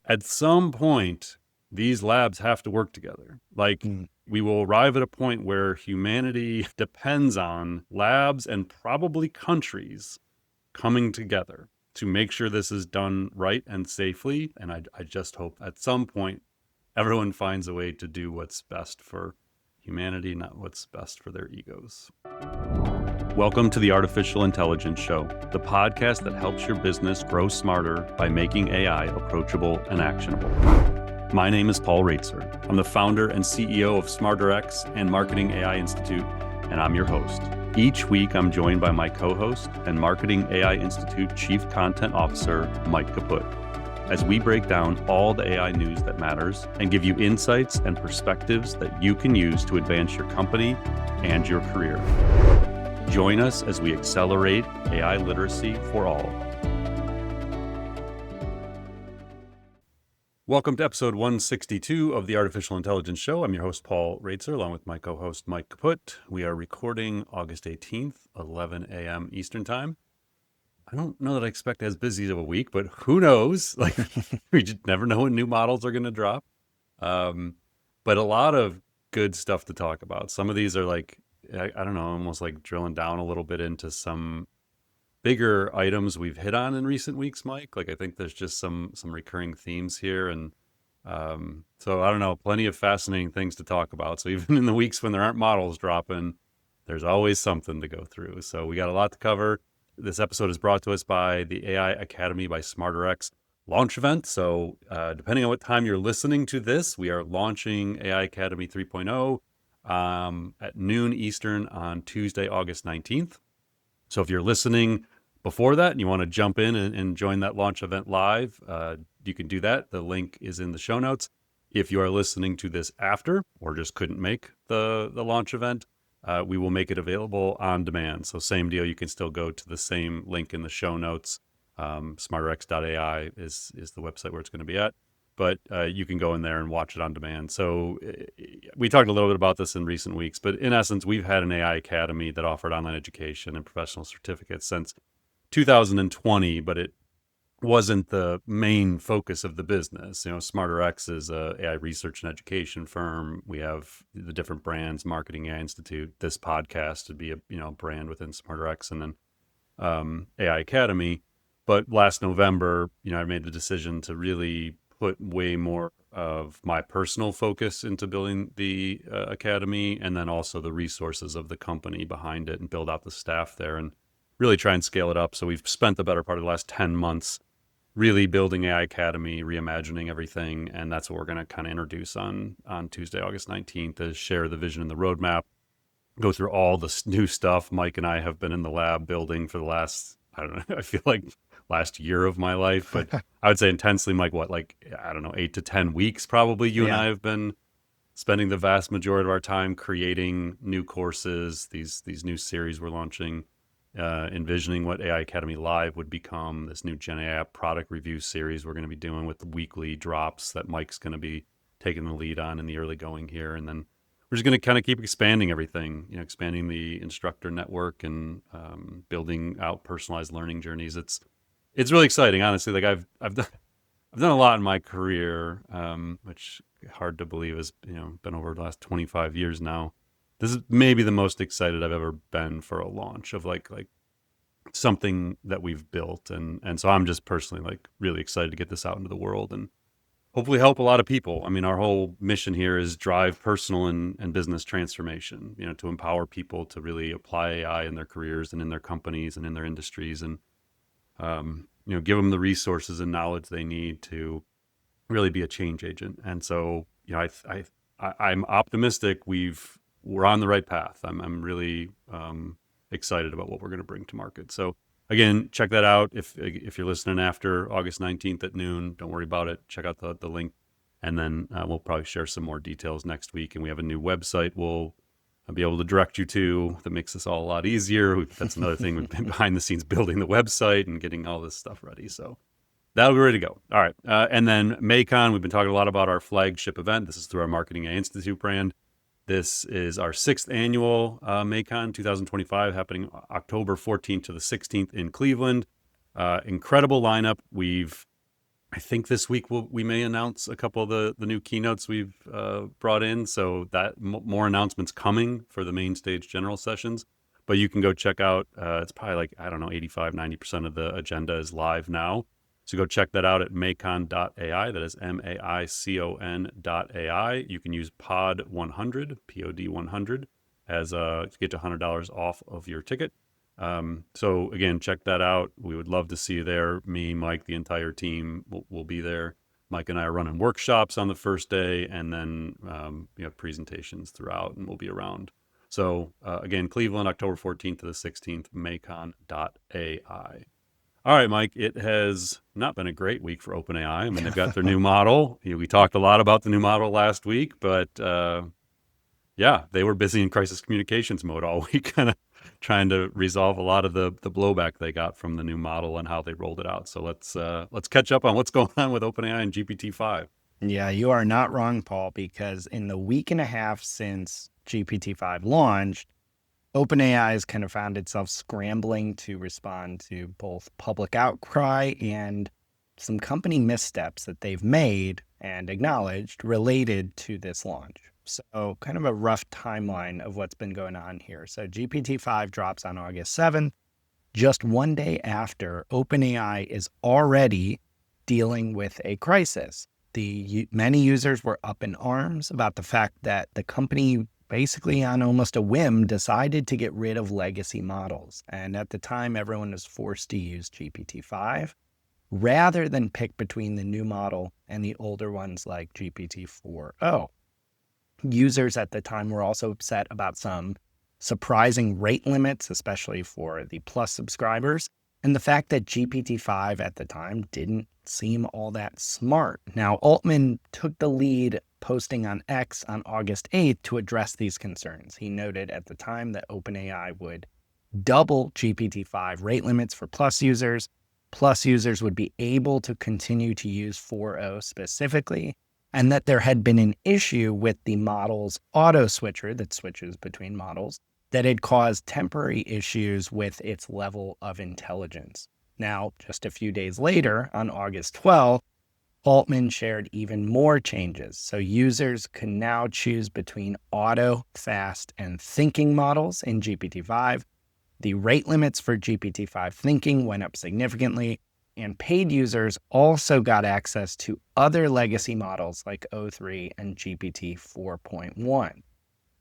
at some point, these labs have to work together. Like, we will arrive at a point where humanity depends on labs and probably countries coming together to make sure this is done right and safely. And I just hope at some point everyone finds a way to do what's best for humanity, not what's best for their egos. Welcome to the Artificial Intelligence Show, the podcast that helps your business grow smarter by making AI approachable and actionable. My name is Paul Roetzer. I'm the founder and CEO of SmarterX and Marketing AI Institute, and I'm your host. Each week, I'm joined by my co-host and Marketing AI Institute Chief Content Officer, Mike Kaput, as we break down all the AI news that matters and give you insights and perspectives that you can use to advance your company and your career. Join us as we accelerate AI literacy for all. Welcome to episode 162 of the Artificial Intelligence Show. I'm your host, Paul Roetzer, along with my co-host, Mike Kaput. We are recording August 18th, 11 a.m. Eastern Time. I don't know that I expect as busy of a week, but who knows? Like, we just never know when new models are going to drop. But a lot of good stuff to talk about. Some of these are like, I don't know, almost like drilling down a little bit into some bigger items we've hit on in recent weeks, Mike. Like, I think there's just some recurring themes here. And so I don't know, plenty of fascinating things to talk about. So even in the weeks when there aren't models dropping, there's always something to go through. So we got a lot to cover. This episode is brought to us by the AI Academy by SmarterX launch event. So depending on what time you're listening to this, we are launching AI Academy 3.0 at noon Eastern on Tuesday, August 19th. So if you're listening before that and you want to jump in and join that launch event live, you can do that. The link is in the show notes. If you are listening to this after or just couldn't make the launch event, we will make it available on demand. So same deal, you can still go to the same link in the show notes. SmarterX.ai is the website where it's going to be at. But you can go in there and watch it on demand. So we talked a little bit about this in recent weeks, but in essence, we've had an AI Academy that offered online education and professional certificates since 2020, but it wasn't the main focus of the business. You know, SmarterX is a AI research and education firm. We have the different brands, Marketing AI Institute, this podcast to be a brand within SmarterX, and then AI Academy. But last November, I made the decision to really put way more of my personal focus into building the academy, and then also the resources of the company behind it, and build out the staff there and really try and scale it up. So we've spent the better part of the last 10 months really building AI Academy, reimagining everything. And that's what we're going to kind of introduce on Tuesday, August 19th, is share the vision and the roadmap, go through all the new stuff Mike and I have been in the lab building for the last, I don't know, I feel like last year of my life, but I would say intensely, Mike, 8 to 10 weeks, probably you and I have been spending the vast majority of our time creating new courses, these new series we're launching, envisioning what AI Academy Live would become, this new Gen AI product review series we're going to be doing with the weekly drops that Mike's going to be taking the lead on in the early going here. And then we're just going to kind of keep expanding everything, expanding the instructor network and building out personalized learning journeys. It's really exciting, honestly. Like I've done a lot in my career, which hard to believe has been over the last 25 years now. This is maybe the most excited I've ever been for a launch of like something that we've built, and so I'm just personally really excited to get this out into the world and hopefully help a lot of people. I mean, our whole mission here is drive personal and business transformation. To empower people to really apply AI in their careers and in their companies and in their industries, and give them the resources and knowledge they need to really be a change agent. And so, I'm optimistic we're on the right path. I'm really excited about what we're going to bring to market. So again, check that out. If you're listening after August 19th at noon, don't worry about it. Check out the link, and then we'll probably share some more details next week. And we have a new website we'll be able to direct you to that makes this all a lot easier. That's another thing. We've been behind the scenes building the website and getting all this stuff ready. So that'll be ready to go. All right. And then MAICON, we've been talking a lot about our flagship event. This is through our Marketing AI Institute brand. This is our 6th annual MAICON 2025, happening October 14th to the 16th in Cleveland. Incredible lineup. We've I think this week we may announce a couple of the new keynotes we've brought in. So that more announcements coming for the main stage general sessions. But you can go check out, it's probably like, I don't know, 85-90% of the agenda is live now. So go check that out at macon.ai. That is MAICON.ai. You can use POD 100, POD 100, as to get to $100 off of your ticket. So again, check that out. We would love to see you there. Me, Mike, the entire team will be there. Mike and I are running workshops on the first day, and then presentations throughout, and we'll be around. So again, Cleveland, October 14th to the 16th, macon.ai. All right, Mike, it has not been a great week for OpenAI. I mean, they've got their new model. We talked a lot about the new model last week, but yeah, they were busy in crisis communications mode all week, kind of trying to resolve a lot of the blowback they got from the new model and how they rolled it out. So let's catch up on what's going on with OpenAI and GPT-5. Yeah, you are not wrong, Paul, because in the week and a half since GPT-5 launched, OpenAI has kind of found itself scrambling to respond to both public outcry and some company missteps that they've made and acknowledged related to this launch. So kind of a rough timeline of what's been going on here. So GPT-5 drops on August 7th, just one day after OpenAI is already dealing with a crisis. Many users were up in arms about the fact that the company basically on almost a whim decided to get rid of legacy models. And at the time, everyone was forced to use GPT-5 rather than pick between the new model and the older ones like GPT-4o. Users at the time were also upset about some surprising rate limits, especially for the Plus subscribers, and the fact that GPT-5 at the time didn't seem all that smart. Now, Altman took the lead posting on X on August 8th to address these concerns. He noted at the time that OpenAI would double GPT-5 rate limits for Plus users. Plus users would be able to continue to use 4o specifically, and that there had been an issue with the model's auto switcher that switches between models that had caused temporary issues with its level of intelligence. Now, just a few days later, on August 12th, Altman shared even more changes. So users can now choose between auto, fast, and thinking models in GPT-5. The rate limits for GPT-5 thinking went up significantly, and paid users also got access to other legacy models like O3 and GPT 4.1.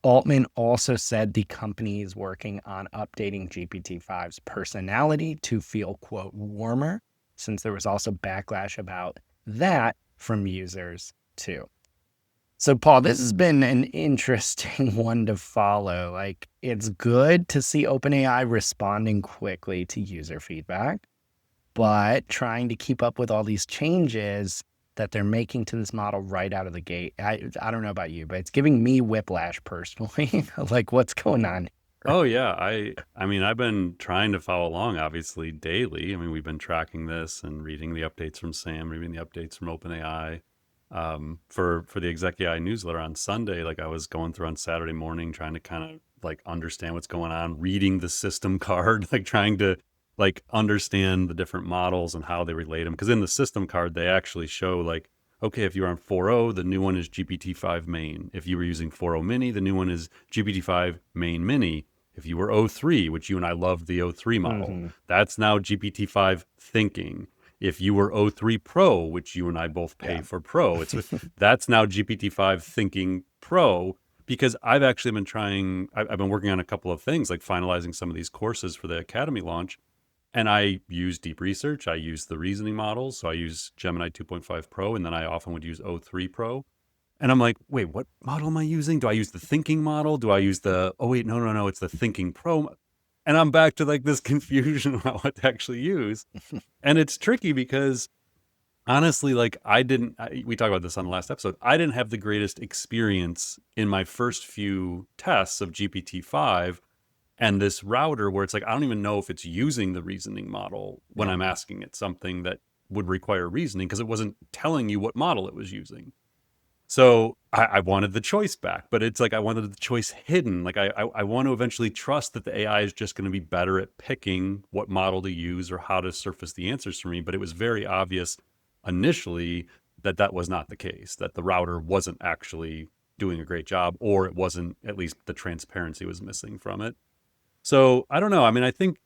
Altman also said the company is working on updating GPT-5's personality to feel, quote, warmer, since there was also backlash about that from users too. So, Paul, this has been an interesting one to follow. Like, it's good to see OpenAI responding quickly to user feedback, but trying to keep up with all these changes that they're making to this model right out of the gate. I don't know about you, but it's giving me whiplash personally. Like, what's going on? Oh yeah, I mean, I've been trying to follow along, obviously daily. I mean, we've been tracking this and reading the updates from Sam, reading the updates from OpenAI. For the Exec AI newsletter on Sunday, like I was going through on Saturday morning, trying to kind of like understand what's going on, reading the system card, like trying to like understand the different models and how they relate them. Because in the system card, they actually show like, okay, if you're on 4.0, the new one is GPT-5 main. If you were using 4.0 mini, the new one is GPT-5 main mini. If you were O3, which you and I loved the O3 model, that's now GPT-5 thinking. If you were O3 Pro, which you and I both pay for Pro, that's now GPT-5 thinking Pro. Because I've actually been I've been working on a couple of things, like finalizing some of these courses for the Academy launch. And I use deep research. I use the reasoning models. So I use Gemini 2.5 Pro, and then I often would use O3 Pro. And I'm like, wait, what model am I using? Do I use the thinking model? Do I use oh, wait, no, it's the thinking Pro. And I'm back to like this confusion about what to actually use. And it's tricky because honestly, like we talked about this on the last episode. I didn't have the greatest experience in my first few tests of GPT-5 and this router where it's like, I don't even know if it's using the reasoning model when I'm asking it something that would require reasoning because it wasn't telling you what model it was using. So I wanted the choice back, but it's like I wanted the choice hidden. Like I want to eventually trust that the AI is just going to be better at picking what model to use or how to surface the answers for me. But it was very obvious initially that was not the case, that the router wasn't actually doing a great job, or it wasn't, at least the transparency was missing from it. So I don't know. I mean, I think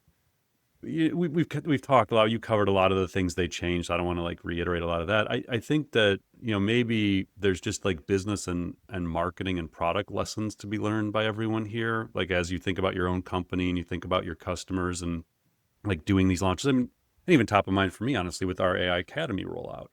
we've talked a lot. You covered a lot of the things they changed. I don't want to like reiterate a lot of that. I think that maybe there's just like business and marketing and product lessons to be learned by everyone here. Like as you think about your own company and you think about your customers and like doing these launches. I mean, and even top of mind for me, honestly, with our AI Academy rollout,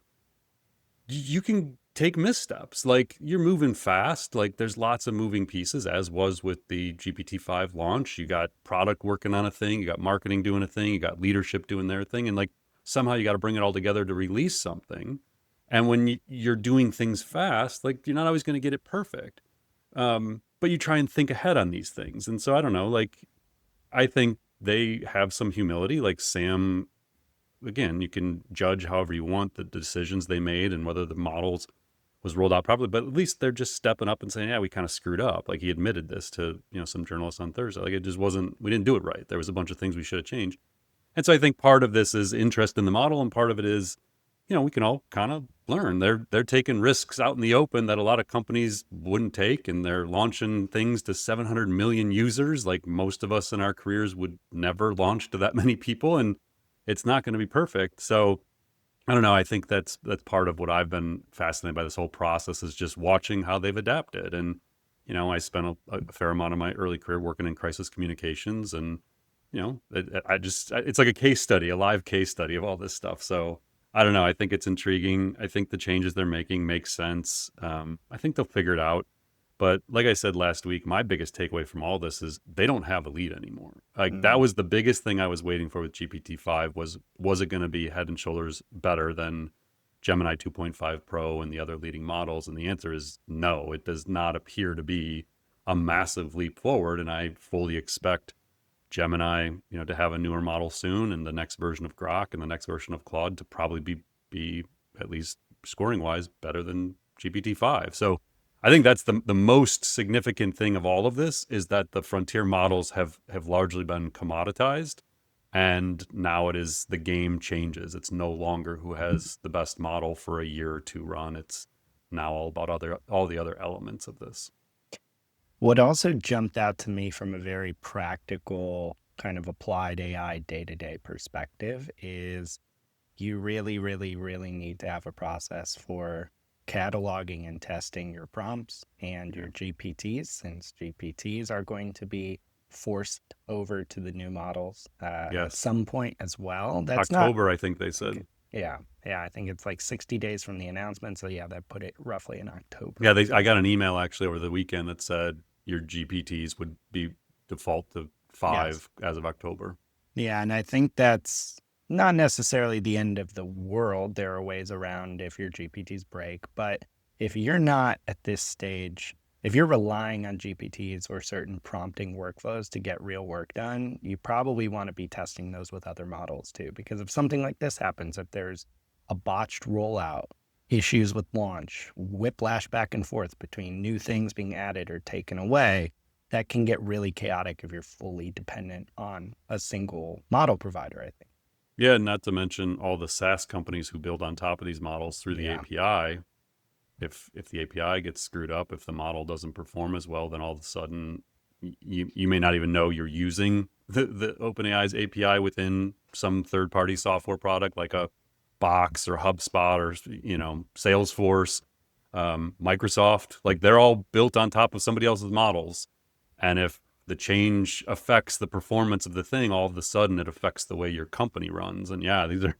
you can take missteps. Like you're moving fast. Like there's lots of moving pieces, as was with the GPT-5 launch. You got product working on a thing, you got marketing doing a thing, you got leadership doing their thing, and like somehow you got to bring it all together to release something. And when you're doing things fast, like you're not always going to get it perfect. But you try and think ahead on these things. And so I don't know. Like I think they have some humility. Like Sam, again, you can judge however you want the decisions they made and whether the models was rolled out properly, but at least they're just stepping up and saying, yeah, we kind of screwed up. Like he admitted this to, some journalists on Thursday. Like it just wasn't, we didn't do it right. There was a bunch of things we should have changed. And so I think part of this is interest in the model, and part of it is, we can all kind of learn. They're taking risks out in the open that a lot of companies wouldn't take, and they're launching things to 700 million users. Like most of us in our careers would never launch to that many people, and it's not going to be perfect. So I don't know. I think that's part of what I've been fascinated by this whole process, is just watching how they've adapted. And I spent a fair amount of my early career working in crisis communications, and it's like a case study, a live case study of all this stuff. So I don't know. I think it's intriguing. I think the changes they're making make sense. I think they'll figure it out. But like I said last week, my biggest takeaway from all this is they don't have a lead anymore. Like that was the biggest thing I was waiting for with GPT-5 was it going to be head and shoulders better than Gemini 2.5 Pro and the other leading models? And the answer is no. It does not appear to be a massive leap forward. And I fully expect Gemini, to have a newer model soon, and the next version of Grok and the next version of Claude to probably be at least scoring wise better than GPT-5. So I think that's the most significant thing of all of this, is that the frontier models have largely been commoditized, and now the game changes. It's no longer who has the best model for a year or two run. It's now all about all the other elements of this. What also jumped out to me from a very practical kind of applied AI day-to-day perspective is you really, really, really need to have a process for cataloging and testing your prompts and your GPTs, since GPTs are going to be forced over to the new models at some point as well. That's October, I think they said. Yeah, I think it's like 60 days from the announcement. So yeah, that put it roughly in October. Yeah, I got an email actually over the weekend that said your GPTs would be default to 5 as of October. Yeah, and I think that's not necessarily the end of the world. There are ways around if your GPTs break, but if you're not at this stage, if you're relying on GPTs or certain prompting workflows to get real work done, you probably want to be testing those with other models too. Because if something like this happens, if there's a botched rollout, issues with launch, whiplash back and forth between new things being added or taken away, that can get really chaotic if you're fully dependent on a single model provider, I think. Yeah, not to mention all the SaaS companies who build on top of these models through the API. If the API gets screwed up, if the model doesn't perform as well, then all of a sudden you may not even know you're using the OpenAI's API within some third-party software product like a Box or HubSpot or Salesforce, Microsoft. Like they're all built on top of somebody else's models, and if the change affects the performance of the thing, all of a sudden it affects the way your company runs. And yeah, these are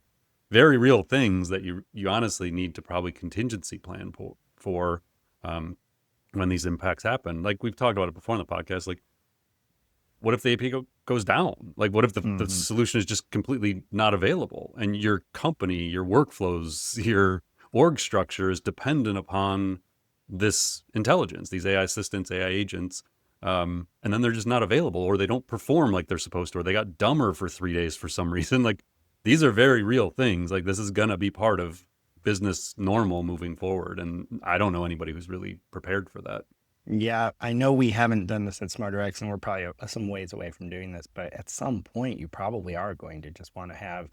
very real things that you honestly need to probably contingency plan for when these impacts happen. Like we've talked about it before on the podcast. Like, what if the API goes down? Like, what if the solution is just completely not available, and your company, your workflows, your org structure is dependent upon this intelligence, these AI assistants, AI agents, and then they're just not available, or they don't perform like they're supposed to, or they got dumber for 3 days for some reason. Like, these are very real things. Like, this is going to be part of business normal moving forward. And I don't know anybody who's really prepared for that. Yeah, I know we haven't done this at SmarterX, and we're probably some ways away from doing this, but at some point you probably are going to just want to have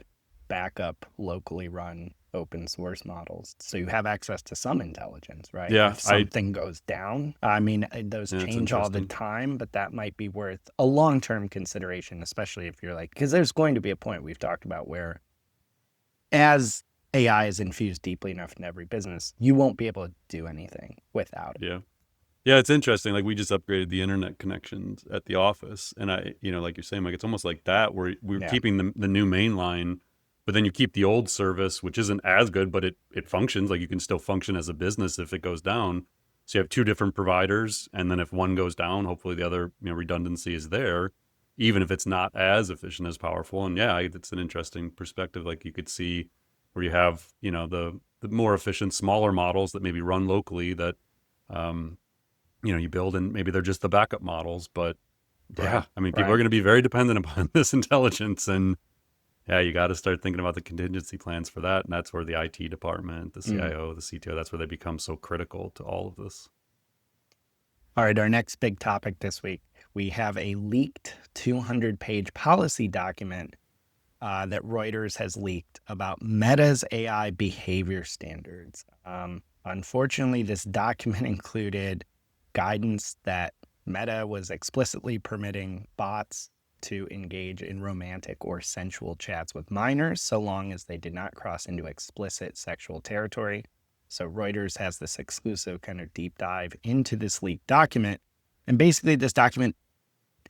backup locally run open source models. So you have access to some intelligence, right? Yeah, If something goes down, I mean, those yeah, it's change all the interesting. time, but that might be worth a long-term consideration, especially if you're like, because there's going to be a point we've talked about where as AI is infused deeply enough in every business, you won't be able to do anything without it. Yeah. Yeah, it's interesting. Like we just upgraded the internet connections at the office, and like you're saying, like it's almost like that where we're Yeah. keeping the new main line, but then you keep the old service, which isn't as good, but it functions. Like you can still function as a business if it goes down. So you have two different providers, and then if one goes down, hopefully the other, redundancy is there, even if it's not as efficient as powerful. And yeah, it's an interesting perspective. Like you could see where you have, the more efficient, smaller models that maybe run locally that. Um, you build and maybe they're just the backup models, but yeah, Right. I mean, people are Right. going to be very dependent upon this intelligence. And yeah, you got to start thinking about the contingency plans for that. And that's where the IT department, the Mm. CIO, the CTO, that's where they become so critical to all of this. All right, our next big topic this week, we have a leaked 200-page policy document that Reuters has leaked about Meta's AI behavior standards. Unfortunately, this document included guidance that Meta was explicitly permitting bots to engage in romantic or sensual chats with minors so long as they did not cross into explicit sexual territory. So Reuters has this exclusive kind of deep dive into this leaked document. And basically, this document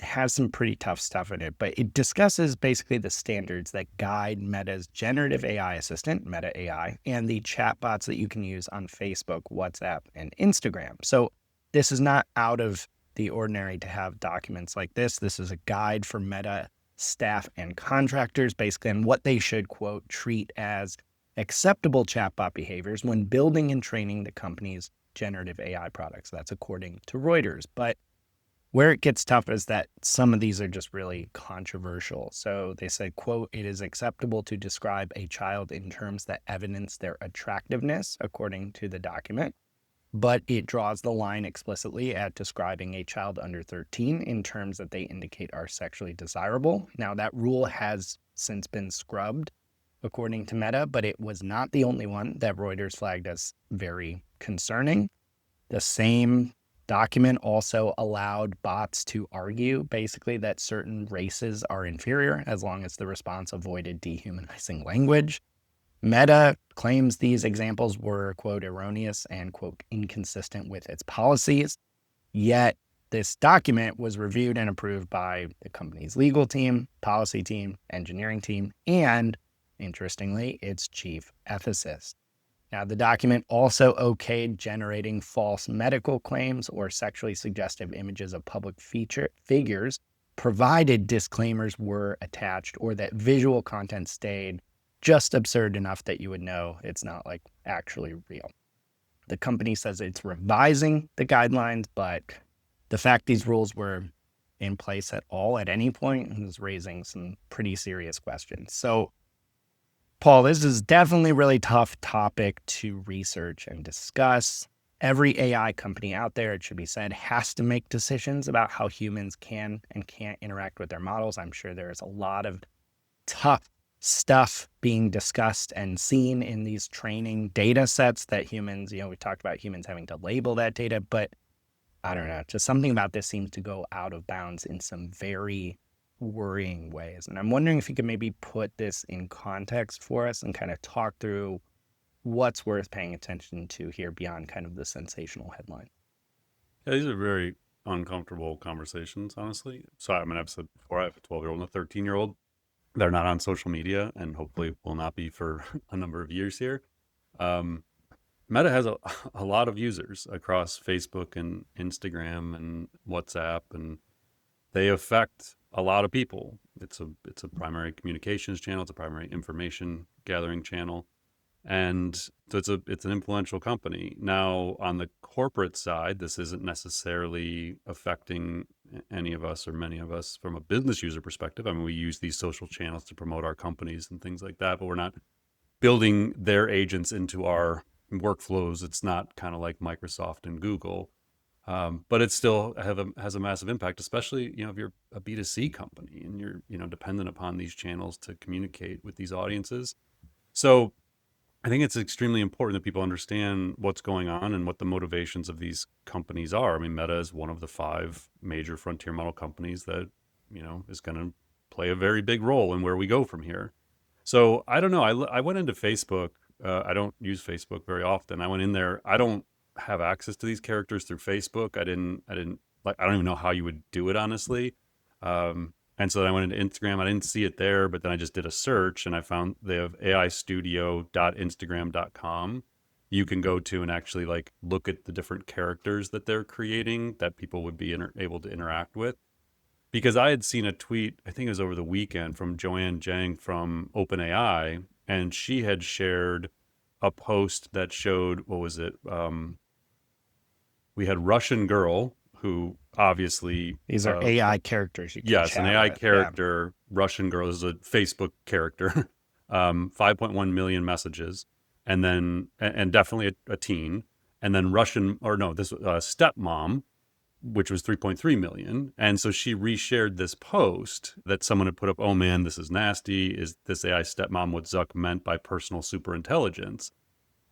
has some pretty tough stuff in it, but it discusses basically the standards that guide Meta's generative AI assistant, Meta AI, and the chatbots that you can use on Facebook, WhatsApp, and Instagram. So this is not out of the ordinary to have documents like this. This is a guide for Meta staff and contractors, basically, on what they should, quote, treat as acceptable chatbot behaviors when building and training the company's generative AI products. That's according to Reuters. But where it gets tough is that some of these are just really controversial. So they said, quote, it is acceptable to describe a child in terms that evidence their attractiveness, according to the document, but it draws the line explicitly at describing a child under 13 in terms that they indicate are sexually desirable. Now, that rule has since been scrubbed, according to Meta, but it was not the only one that Reuters flagged as very concerning. The same document also allowed bots to argue basically that certain races are inferior as long as the response avoided dehumanizing language. Meta claims these examples were, quote, erroneous and, quote, inconsistent with its policies. Yet this document was reviewed and approved by the company's legal team, policy team, engineering team, and, interestingly, its chief ethicist. Now, the document also okayed generating false medical claims or sexually suggestive images of public figures, provided disclaimers were attached or that visual content stayed just absurd enough that you would know it's not like actually real. The company says it's revising the guidelines, but the fact these rules were in place at all at any point is raising some pretty serious questions. So, Paul, this is definitely a really tough topic to research and discuss. Every AI company out there, it should be said, has to make decisions about how humans can and can't interact with their models. I'm sure there's a lot of tough stuff being discussed and seen in these training data sets that humans, we talked about humans having to label that data, but I don't know, just something about this seems to go out of bounds in some very worrying ways. And I'm wondering if you could maybe put this in context for us and kind of talk through what's worth paying attention to here beyond kind of the sensational headline. Yeah, these are very uncomfortable conversations, honestly. So, I mean, I've said before, I have a 12-year-old and a 13-year-old. They're not on social media and hopefully will not be for a number of years here. Um, Meta has a lot of users across Facebook and Instagram and WhatsApp, and they affect a lot of people. It's a primary communications channel. It's a primary information gathering channel, and so it's an influential company. Now, on the corporate side, this isn't necessarily affecting any of us or many of us from a business user perspective. I mean, we use these social channels to promote our companies and things like that, but we're not building their agents into our workflows. It's not kind of like Microsoft and Google. But it still has a massive impact, especially, if you're a B2C company and you're, dependent upon these channels to communicate with these audiences. So I think it's extremely important that people understand what's going on and what the motivations of these companies are. I mean, Meta is one of the 5 major frontier model companies that, is going to play a very big role in where we go from here. So I don't know. I went into Facebook. I don't use Facebook very often. I went in there. I don't have access to these characters through Facebook. I didn't like. I don't even know how you would do it, honestly. And so then I went into Instagram. I didn't see it there, but then I just did a search and I found they have aistudio.instagram.com. You can go to and actually like look at the different characters that they're creating that people would be able to interact with. Because I had seen a tweet, I think it was over the weekend, from Joanne Zhang from OpenAI, and she had shared a post that showed, what was it? We had Russian Girl, who obviously, These are AI characters you can yes, an chat AI with. Yeah. character. Russian Girl is a Facebook character. 5.1 million messages, and then and definitely a teen, and then Russian, or no, this stepmom, which was 3.3 million. And so she reshared this post that someone had put up. Oh man, this is nasty. Is this AI stepmom what Zuck meant by personal superintelligence?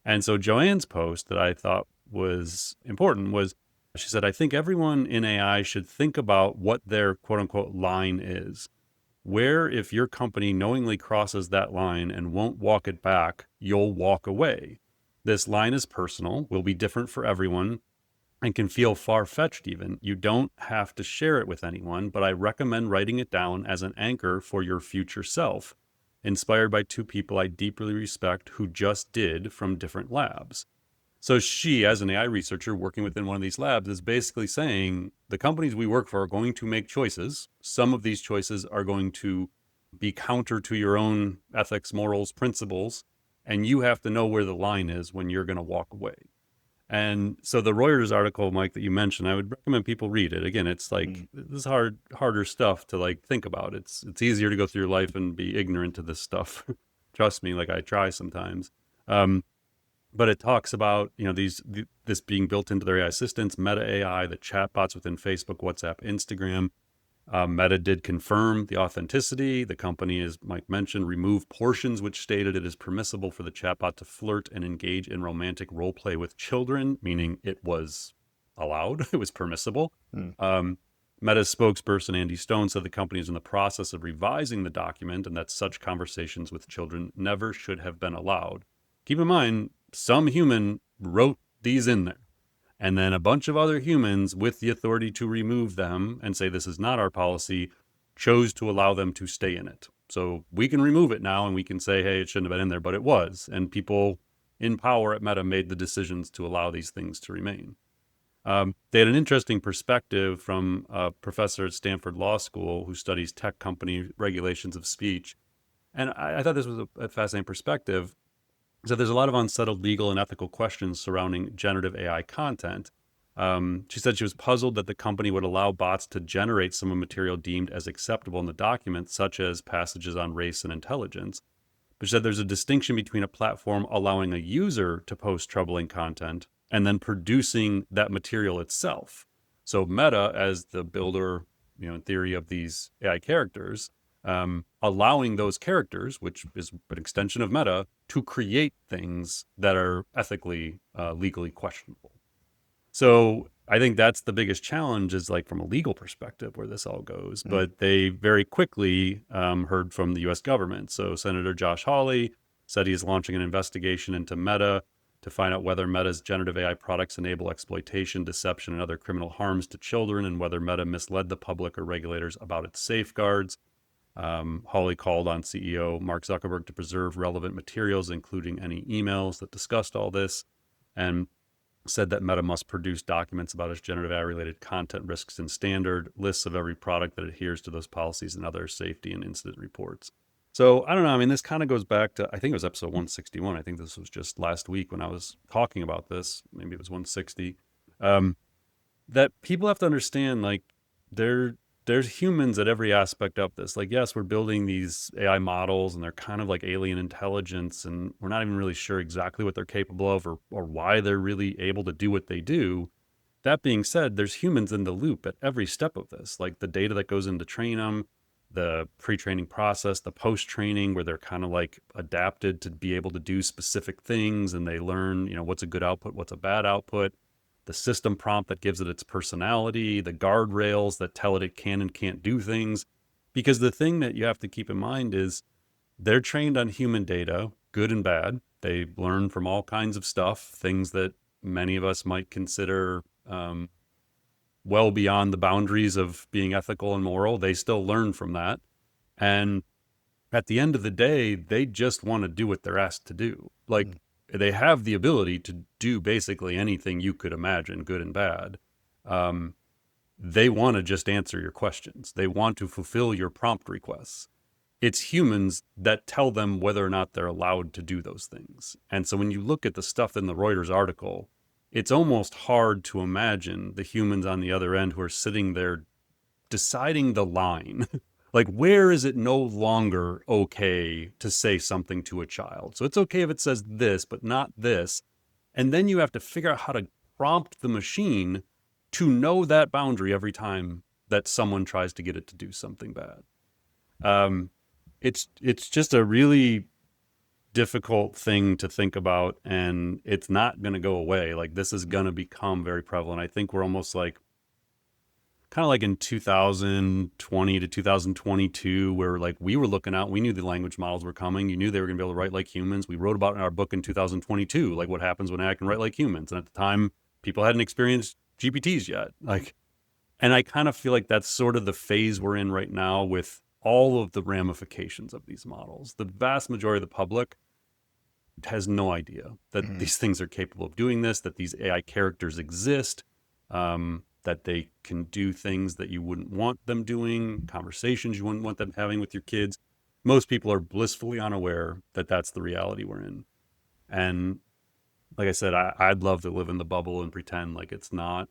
And so Joanne's post that I thought was important was, she said, I think everyone in AI should think about what their quote unquote line is. Where, if your company knowingly crosses that line and won't walk it back, you'll walk away. This line is personal, will be different for everyone, and can feel far-fetched even. You don't have to share it with anyone, but I recommend writing it down as an anchor for your future self, inspired by 2 people I deeply respect who just did from different labs. So she, as an AI researcher working within one of these labs, is basically saying the companies we work for are going to make choices. Some of these choices are going to be counter to your own ethics, morals, principles, and you have to know where the line is when you're going to walk away. And so the Reuters article, Mike, that you mentioned, I would recommend people read it. Again, it's like, this is harder stuff to like think about. It's easier to go through your life and be ignorant to this stuff. Trust me, like I try sometimes. But it talks about, this being built into their AI assistants, Meta AI, the chatbots within Facebook, WhatsApp, Instagram. Meta did confirm the authenticity. The company, as Mike mentioned, removed portions which stated it is permissible for the chatbot to flirt and engage in romantic role play with children, meaning it was allowed, it was permissible. Meta's spokesperson, Andy Stone, said the company is in the process of revising the document and that such conversations with children never should have been allowed. Keep in mind, some human wrote these in there. And then a bunch of other humans with the authority to remove them and say this is not our policy chose to allow them to stay in it. So we can remove it now and we can say, hey, it shouldn't have been in there, but it was. And people in power at Meta made the decisions to allow these things to remain. They had an interesting perspective from a professor at Stanford Law School who studies tech company regulations of speech. And I thought this was a fascinating perspective. So there's a lot of unsettled legal and ethical questions surrounding generative AI content. She said she was puzzled that the company would allow bots to generate some material deemed as acceptable in the document, such as passages on race and intelligence. But she said there's a distinction between a platform allowing a user to post troubling content and then producing that material itself. So Meta, as the builder, in theory, of these AI characters, allowing those characters, which is an extension of Meta, to create things that are ethically, legally questionable. So I think that's the biggest challenge, is like from a legal perspective where this all goes. But they very quickly heard from the U.S. government. So Senator Josh Hawley said he is launching an investigation into Meta to find out whether Meta's generative AI products enable exploitation, deception, and other criminal harms to children, and whether Meta misled the public or regulators about its safeguards. Hawley called on CEO Mark Zuckerberg to preserve relevant materials, including any emails that discussed all this, and said that Meta must produce documents about its generative AI-related content risks and standard lists of every product that adheres to those policies and other safety and incident reports. So I don't know. I mean, this kind of goes back to, I think it was episode 161. I think this was just last week when I was talking about this. Maybe it was 160. That people have to understand, like, there's humans at every aspect of this. Like, yes, we're building these AI models and they're kind of like alien intelligence, and we're not even really sure exactly what they're capable of or why they're really able to do what they do. That being said, there's humans in the loop at every step of this, like the data that goes into train them, the pre-training process, the post-training where they're kind of like adapted to be able to do specific things and they learn, what's a good output, what's a bad output, the system prompt that gives it its personality, the guardrails that tell it can and can't do things. Because the thing that you have to keep in mind is they're trained on human data, good and bad. They learn from all kinds of stuff, things that many of us might consider well beyond the boundaries of being ethical and moral. They still learn from that. And at the end of the day, they just want to do what they're asked to do. Like they have the ability to do basically anything you could imagine, good and bad. They want to just answer your questions. They want to fulfill your prompt requests. It's humans that tell them whether or not they're allowed to do those things. And so when you look at the stuff in the Reuters article, it's almost hard to imagine the humans on the other end who are sitting there deciding the line. Like, where is it no longer okay to say something to a child? So it's okay if it says this, but not this. And then you have to figure out how to prompt the machine to know that boundary every time that someone tries to get it to do something bad. It's just a really difficult thing to think about, and it's not going to go away. Like this is going to become very prevalent. I think we're almost like kind of like in 2020 to 2022 where like we were looking out, we knew the language models were coming. You knew they were going to be able to write like humans. We wrote about it in our book in 2022, like what happens when AI can write like humans. And at the time, people hadn't experienced GPTs yet. And I kind of feel like that's sort of the phase we're in right now with all of the ramifications of these models. The vast majority of the public has no idea that these things are capable of doing this, that these AI characters exist, that they can do things that you wouldn't want them doing, conversations you wouldn't want them having with your kids. Most people are blissfully unaware that that's the reality we're in. And like I said, I'd love to live in the bubble and pretend like it's not.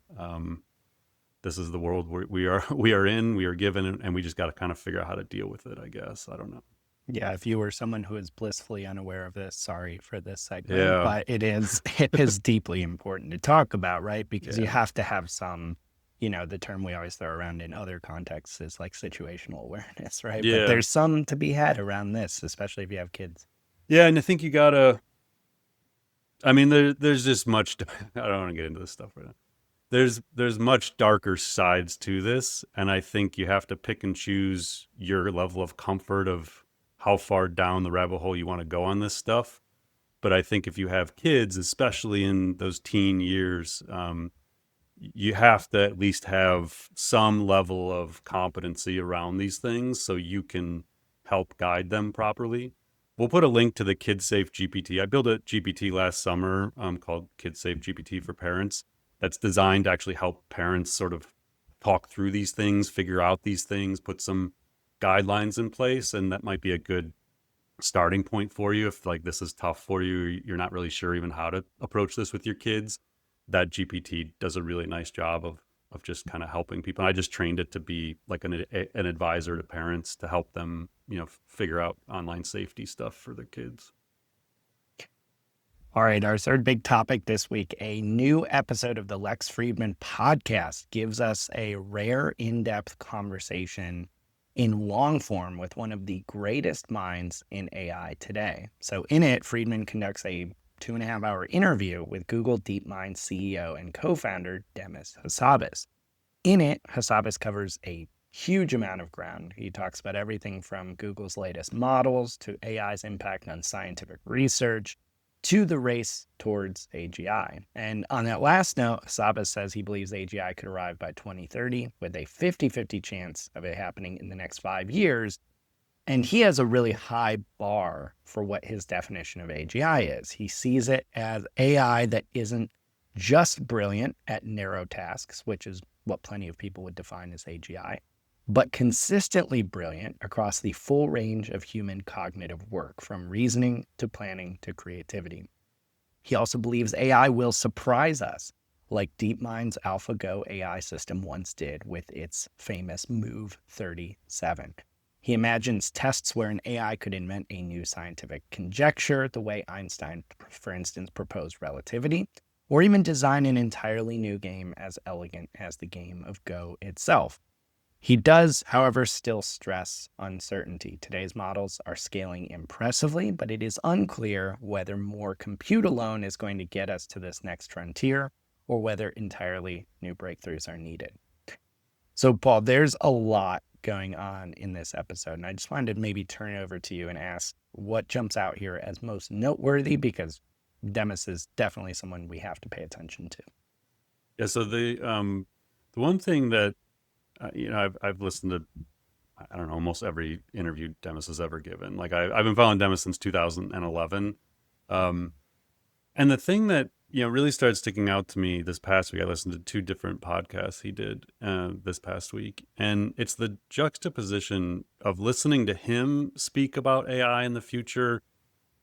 This is the world we are in, we are given, and we just got to kind of figure out how to deal with it, I guess. I don't know. Yeah, if you were someone who is blissfully unaware of this, sorry for this segment, Yeah. but it is deeply important to talk about, right? Because you Yeah. have to have some, the term we always throw around in other contexts is like situational awareness, right? But Yeah. there's some to be had around this, especially if you have kids. Yeah, and I think you gotta. I mean, there's just much. I don't want to get into this stuff right now. There's much darker sides to this, and I think you have to pick and choose your level of comfort of how far down the rabbit hole you want to go on this stuff. But I think if you have kids, especially in those teen years, you have to at least have some level of competency around these things so you can help guide them properly. We'll put a link to the Kid Safe GPT. I built a GPT last summer called Kid Safe GPT for Parents that's designed to actually help parents sort of talk through these things, figure out these things, put some guidelines in place. And that might be a good starting point for you if like this is tough for you, you're not really sure even how to approach this with your kids. That GPT does a really nice job of just kind of helping people. And I just trained it to be like an advisor to parents to help them, figure out online safety stuff for their kids. All right, our third big topic this week, a new episode of the Lex Fridman podcast gives us a rare in-depth conversation in long form with one of the greatest minds in AI today. So in it, Fridman conducts a 2.5-hour interview with Google DeepMind CEO and co-founder Demis Hassabis. In it, Hassabis covers a huge amount of ground. He talks about everything from Google's latest models to AI's impact on scientific research to the race towards AGI. And on that last note, Hassabis says he believes AGI could arrive by 2030 with a 50-50 chance of it happening in the next 5 years. And he has a really high bar for what his definition of AGI is. He sees it as AI that isn't just brilliant at narrow tasks, which is what plenty of people would define as AGI, but consistently brilliant across the full range of human cognitive work, from reasoning to planning to creativity. He also believes AI will surprise us, like DeepMind's AlphaGo AI system once did with its famous Move 37. He imagines tests where an AI could invent a new scientific conjecture, the way Einstein, for instance, proposed relativity, or even design an entirely new game as elegant as the game of Go itself. He does, however, still stress uncertainty. Today's models are scaling impressively, but it is unclear whether more compute alone is going to get us to this next frontier or whether entirely new breakthroughs are needed. So, Paul, there's a lot going on in this episode, and I just wanted to maybe turn it over to you and ask what jumps out here as most noteworthy, because Demis is definitely someone we have to pay attention to. Yeah. So the one thing that I've listened to, I don't know, almost every interview Demis has ever given. Like I've been following Demis since 2011, and the thing that really started sticking out to me this past week, I listened to 2 different podcasts he did this past week, and it's the juxtaposition of listening to him speak about AI in the future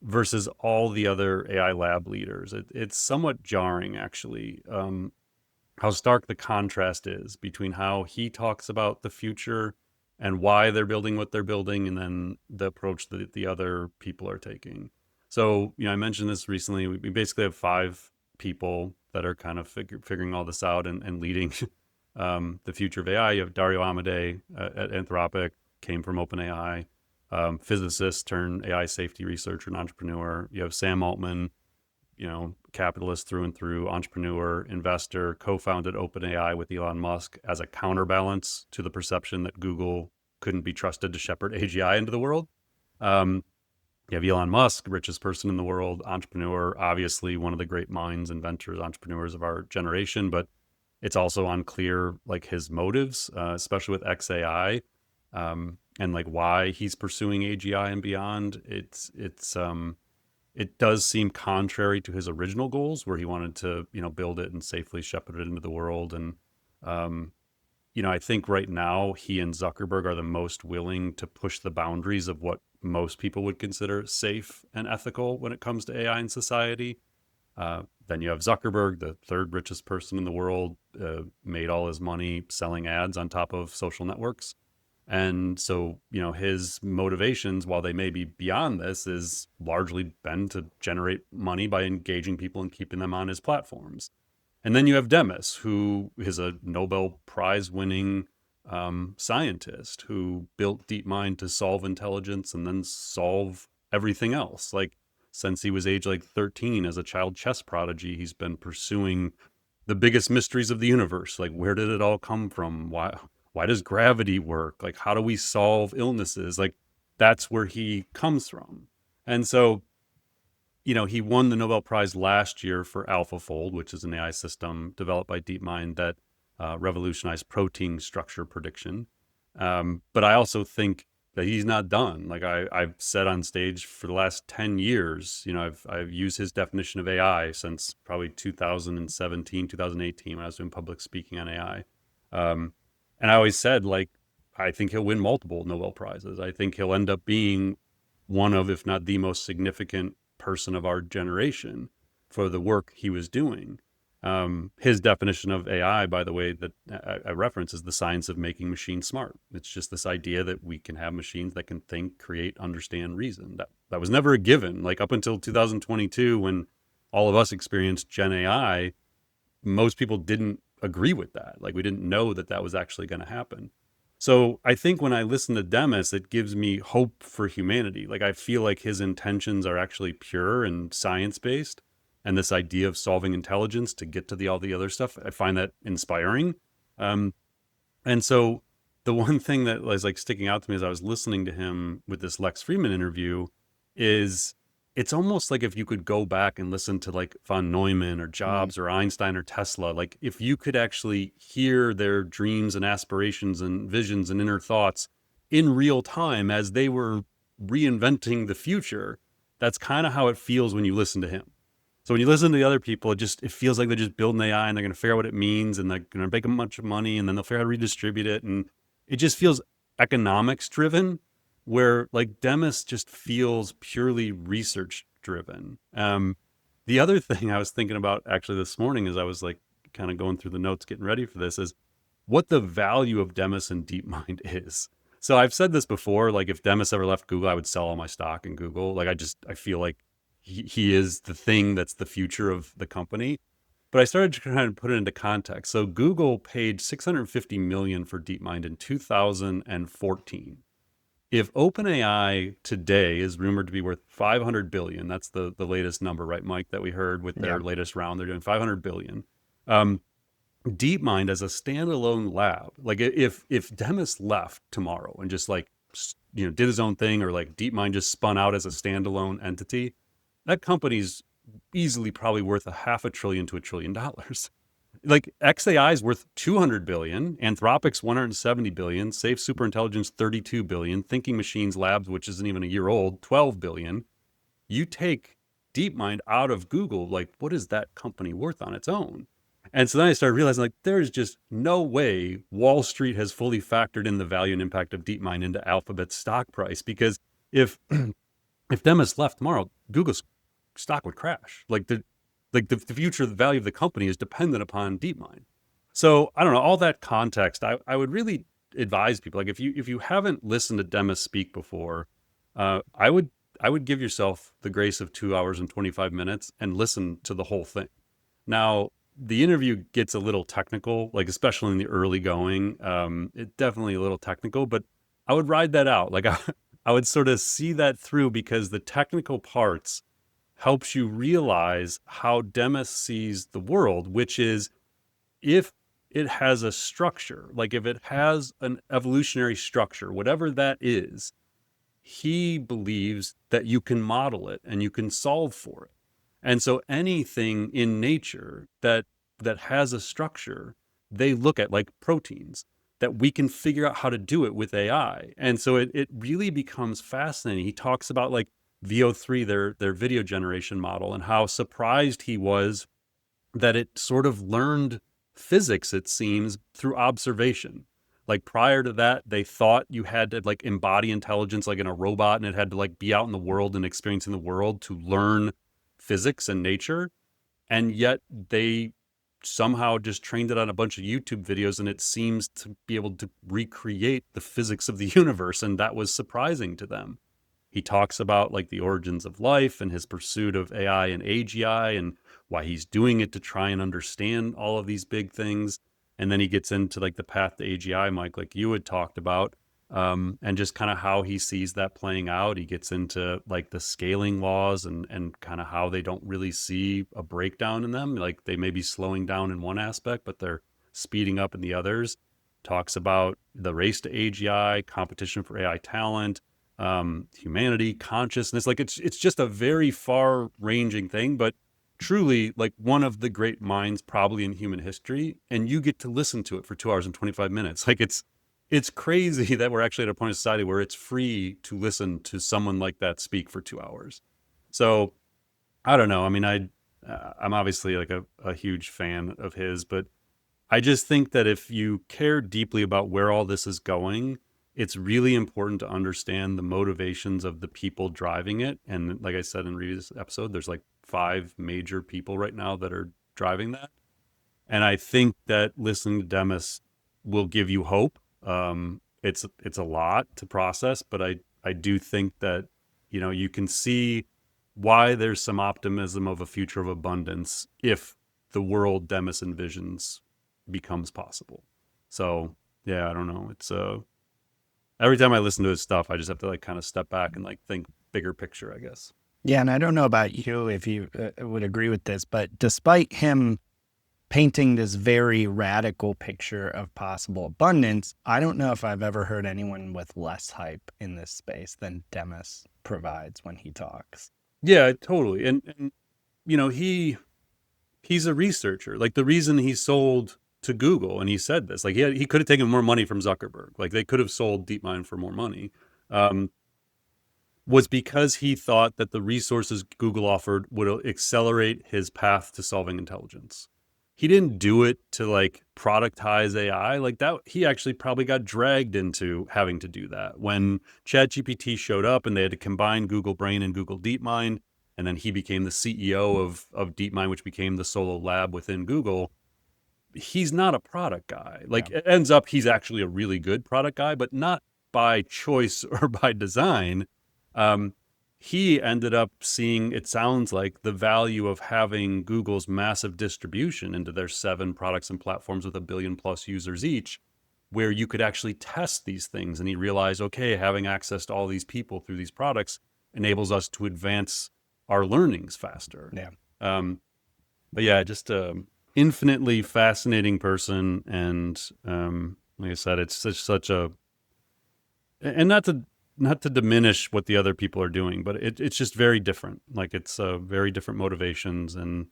versus all the other AI lab leaders. It's somewhat jarring, actually, how stark the contrast is between how he talks about the future and why they're building what they're building, and then the approach that the other people are taking. So, I mentioned this recently. We basically have 5 people that are kind of figuring all this out and leading the future of AI. You have Dario Amodei at Anthropic, came from OpenAI, physicist turned AI safety researcher and entrepreneur. You have Sam Altman, capitalist through and through, entrepreneur, investor, co-founded OpenAI with Elon Musk as a counterbalance to the perception that Google couldn't be trusted to shepherd AGI into the world. You have Elon Musk, richest person in the world, entrepreneur, obviously one of the great minds, inventors, entrepreneurs of our generation, but it's also unclear like his motives, especially with XAI, and like why he's pursuing AGI and beyond. It does seem contrary to his original goals, where he wanted to, build it and safely shepherd it into the world. And, I think right now he and Zuckerberg are the most willing to push the boundaries of what most people would consider safe and ethical when it comes to AI in society. Then you have Zuckerberg, the 3rd richest person in the world, made all his money selling ads on top of social networks. And so, his motivations, while they may be beyond this, is largely been to generate money by engaging people and keeping them on his platforms. And then you have Demis, who is a Nobel Prize winning scientist who built DeepMind to solve intelligence and then solve everything else. Like, since he was age like 13 as a child chess prodigy, he's been pursuing the biggest mysteries of the universe. Like, where did it all come from? Why does gravity work? Like, how do we solve illnesses? Like, that's where he comes from. And so, he won the Nobel Prize last year for AlphaFold, which is an AI system developed by DeepMind that revolutionized protein structure prediction. But I also think that he's not done. Like I've said on stage for the last 10 years, I've used his definition of AI since probably 2017, 2018, when I was doing public speaking on AI. And I always said, like, I think he'll win multiple Nobel Prizes. I think he'll end up being one of, if not the most significant person of our generation for the work he was doing. His definition of AI, by the way, that I reference, is the science of making machines smart. It's just this idea that we can have machines that can think, create, understand, reason. That was never a given. Like up until 2022, when all of us experienced Gen AI, most people didn't agree with that. Like we didn't know that that was actually going to happen. So I think when I listen to Demis, it gives me hope for humanity. Like I feel like his intentions are actually pure and science-based. And this idea of solving intelligence to get to all the other stuff, I find that inspiring. And so the one thing that was like sticking out to me as I was listening to him with this Lex Fridman interview is it's almost like if you could go back and listen to like von Neumann or Jobs or Einstein or Tesla, like if you could actually hear their dreams and aspirations and visions and inner thoughts in real time as they were reinventing the future, that's kind of how it feels when you listen to him. So when you listen to the other people, it feels like they're just building AI and they're going to figure out what it means and they're going to make a bunch of money and then they'll figure out how to redistribute it. And it just feels economics driven, where like Demis just feels purely research driven. The other thing I was thinking about actually this morning as I was like kind of going through the notes, getting ready for this, is what the value of Demis and DeepMind is. So I've said this before, like if Demis ever left Google, I would sell all my stock in Google. Like I feel like he is the thing that's the future of the company. But I started to kind of put it into context. So Google paid 650 million for DeepMind in 2014. If OpenAI today is rumored to be worth 500 billion, that's the latest number, right, Mike, that we heard with Yeah. their latest round, they're doing 500 billion. Um, DeepMind as a standalone lab, like if Demis left tomorrow and just like did his own thing, or like DeepMind just spun out as a standalone entity, that company's easily probably worth a half a trillion to $1 trillion. Like XAI is worth 200 billion, Anthropic's 170 billion, Safe Superintelligence 32 billion, Thinking Machines Labs, which isn't even a year old, 12 billion. You take DeepMind out of Google, like what is that company worth on its own? And so then I started realizing like there's just no way Wall Street has fully factored in the value and impact of DeepMind into Alphabet's stock price, because if if Demis left tomorrow, Google's stock would crash. Like the future value of the company is dependent upon DeepMind. So I don't know, all that context, I would really advise people, like if you haven't listened to Demis speak before, I would give yourself the grace of 2 hours and 25 minutes and listen to the whole thing. Now, the interview gets a little technical, like especially in the early going. It's definitely a little technical, but I would ride that out. Like I would sort of see that through, because the technical parts helps you realize how Demis sees the world, which is if it has a structure, like if it has an evolutionary structure, whatever that is, he believes that you can model it and you can solve for it. And so anything in nature that has a structure, they look at, like proteins, that we can figure out how to do it with AI. And so it really becomes fascinating. He talks about like VO3, their video generation model, and how surprised he was that it sort of learned physics, it seems, through observation. Like prior to that, they thought you had to like embody intelligence like in a robot, and it had to like be out in the world and experiencing the world to learn physics and nature. And yet they somehow just trained it on a bunch of YouTube videos, and it seems to be able to recreate the physics of the universe. And that was surprising to them. He talks about like the origins of life and his pursuit of AI and AGI, and why he's doing it to try and understand all of these big things. And then he gets into like the path to AGI, Mike, like you had talked about, and just kind of how he sees that playing out. He gets into like the scaling laws, and kind of how they don't really see a breakdown in them. Like they may be slowing down in one aspect, but they're speeding up in the others. Talks about the race to AGI, competition for AI talent, humanity, consciousness. Like it's just a very far ranging thing, but truly like one of the great minds probably in human history. And you get to listen to it for 2 hours and 25 minutes. Like it's crazy that we're actually at a point in society where it's free to listen to someone like that speak for 2 hours. So I don't know. I mean, I'm obviously like a huge fan of his, but I just think that if you care deeply about where all this is going, it's really important to understand the motivations of the people driving it. And like I said in Reeves' episode, there's like 5 major people right now that are driving that. And I think that listening to Demis will give you hope. It's a lot to process, but I do think that you can see why there's some optimism of a future of abundance if the world Demis envisions becomes possible. So yeah, I don't know. It's every time I listen to his stuff, I just have to like kind of step back and like think bigger picture, I guess. Yeah, and I don't know about you if you would agree with this, but despite him painting this very radical picture of possible abundance, I don't know if I've ever heard anyone with less hype in this space than Demis provides when he talks. Yeah, totally. And he's a researcher. Like the reason he sold to Google, and he said this, like he could have taken more money from Zuckerberg. Like they could have sold DeepMind for more money. Was because he thought that the resources Google offered would accelerate his path to solving intelligence. He didn't do it to like productize AI like that. He actually probably got dragged into having to do that when ChatGPT showed up and they had to combine Google Brain and Google DeepMind. And then he became the CEO of DeepMind, which became the solo lab within Google. He's not a product guy. Like Yeah. it ends up, he's actually a really good product guy, but not by choice or by design. Um, he ended up seeing, it sounds like, the value of having Google's massive distribution into their 7 products and platforms with 1 billion plus users each, where you could actually test these things. And he realized, okay, having access to all these people through these products enables us to advance our learnings faster. Yeah. But yeah, just a infinitely fascinating person. And like I said, it's such a, and not to diminish what the other people are doing, but it's just very different. Like it's very different motivations. And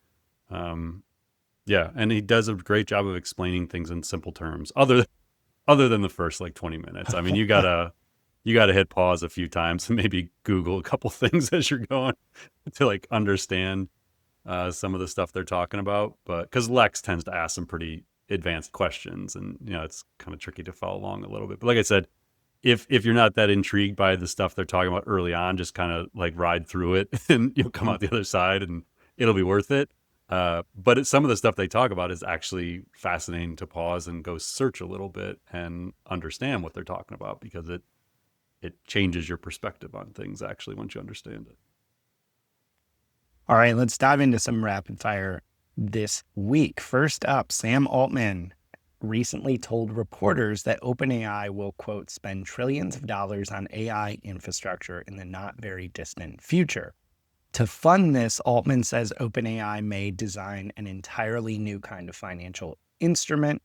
yeah, and he does a great job of explaining things in simple terms, other than the first like 20 minutes. I mean, you gotta hit pause a few times and maybe Google a couple things as you're going to like understand some of the stuff they're talking about. But because Lex tends to ask some pretty advanced questions, and it's kind of tricky to follow along a little bit. But like I said, if you're not that intrigued by the stuff they're talking about early on, just kind of like ride through it, and you'll come out the other side, and it'll be worth it. But some of the stuff they talk about is actually fascinating to pause and go search a little bit and understand what they're talking about, because it changes your perspective on things actually once you understand it. All right, let's dive into some rapid fire this week. First up, Sam Altman recently told reporters that OpenAI will, quote, spend trillions of dollars on AI infrastructure in the not very distant future. To fund this, Altman says OpenAI may design an entirely new kind of financial instrument.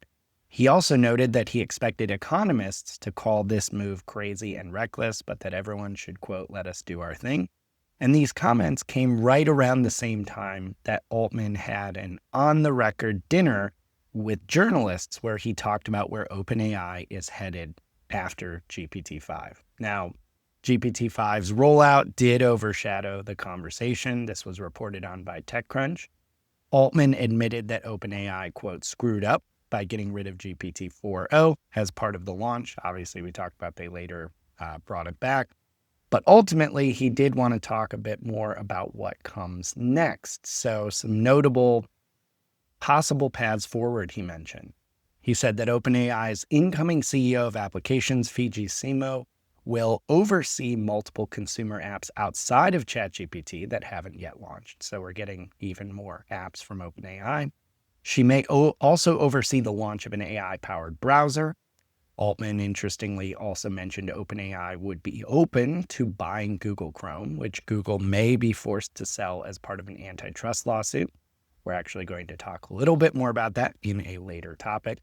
He also noted that he expected economists to call this move crazy and reckless, but that everyone should, quote, let us do our thing. And these comments came right around the same time that Altman had an on-the-record dinner with journalists where he talked about where OpenAI is headed after GPT-5. Now, GPT-5's rollout did overshadow the conversation. This was reported on by TechCrunch. Altman admitted that OpenAI, quote, screwed up by getting rid of GPT-4o as part of the launch. Obviously, we talked about they later brought it back. But ultimately, he did want to talk a bit more about what comes next. So some notable possible paths forward he mentioned. He said that OpenAI's incoming CEO of applications, Fiji Simo, will oversee multiple consumer apps outside of ChatGPT that haven't yet launched. So we're getting even more apps from OpenAI. She may also oversee the launch of an AI-powered browser. Altman, interestingly, also mentioned OpenAI would be open to buying Google Chrome, which Google may be forced to sell as part of an antitrust lawsuit. We're actually going to talk a little bit more about that in a later topic.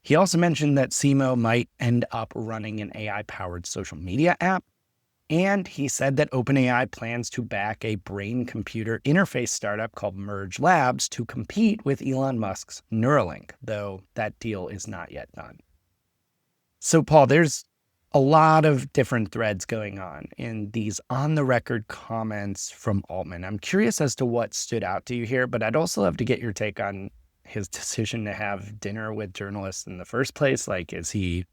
He also mentioned that Simo might end up running an AI-powered social media app. And he said that OpenAI plans to back a brain-computer interface startup called Merge Labs to compete with Elon Musk's Neuralink, though that deal is not yet done. So, Paul, there's a lot of different threads going on in these on-the-record comments from Altman. I'm curious as to what stood out to you here, but I'd also love to get your take on his decision to have dinner with journalists in the first place. Like, is he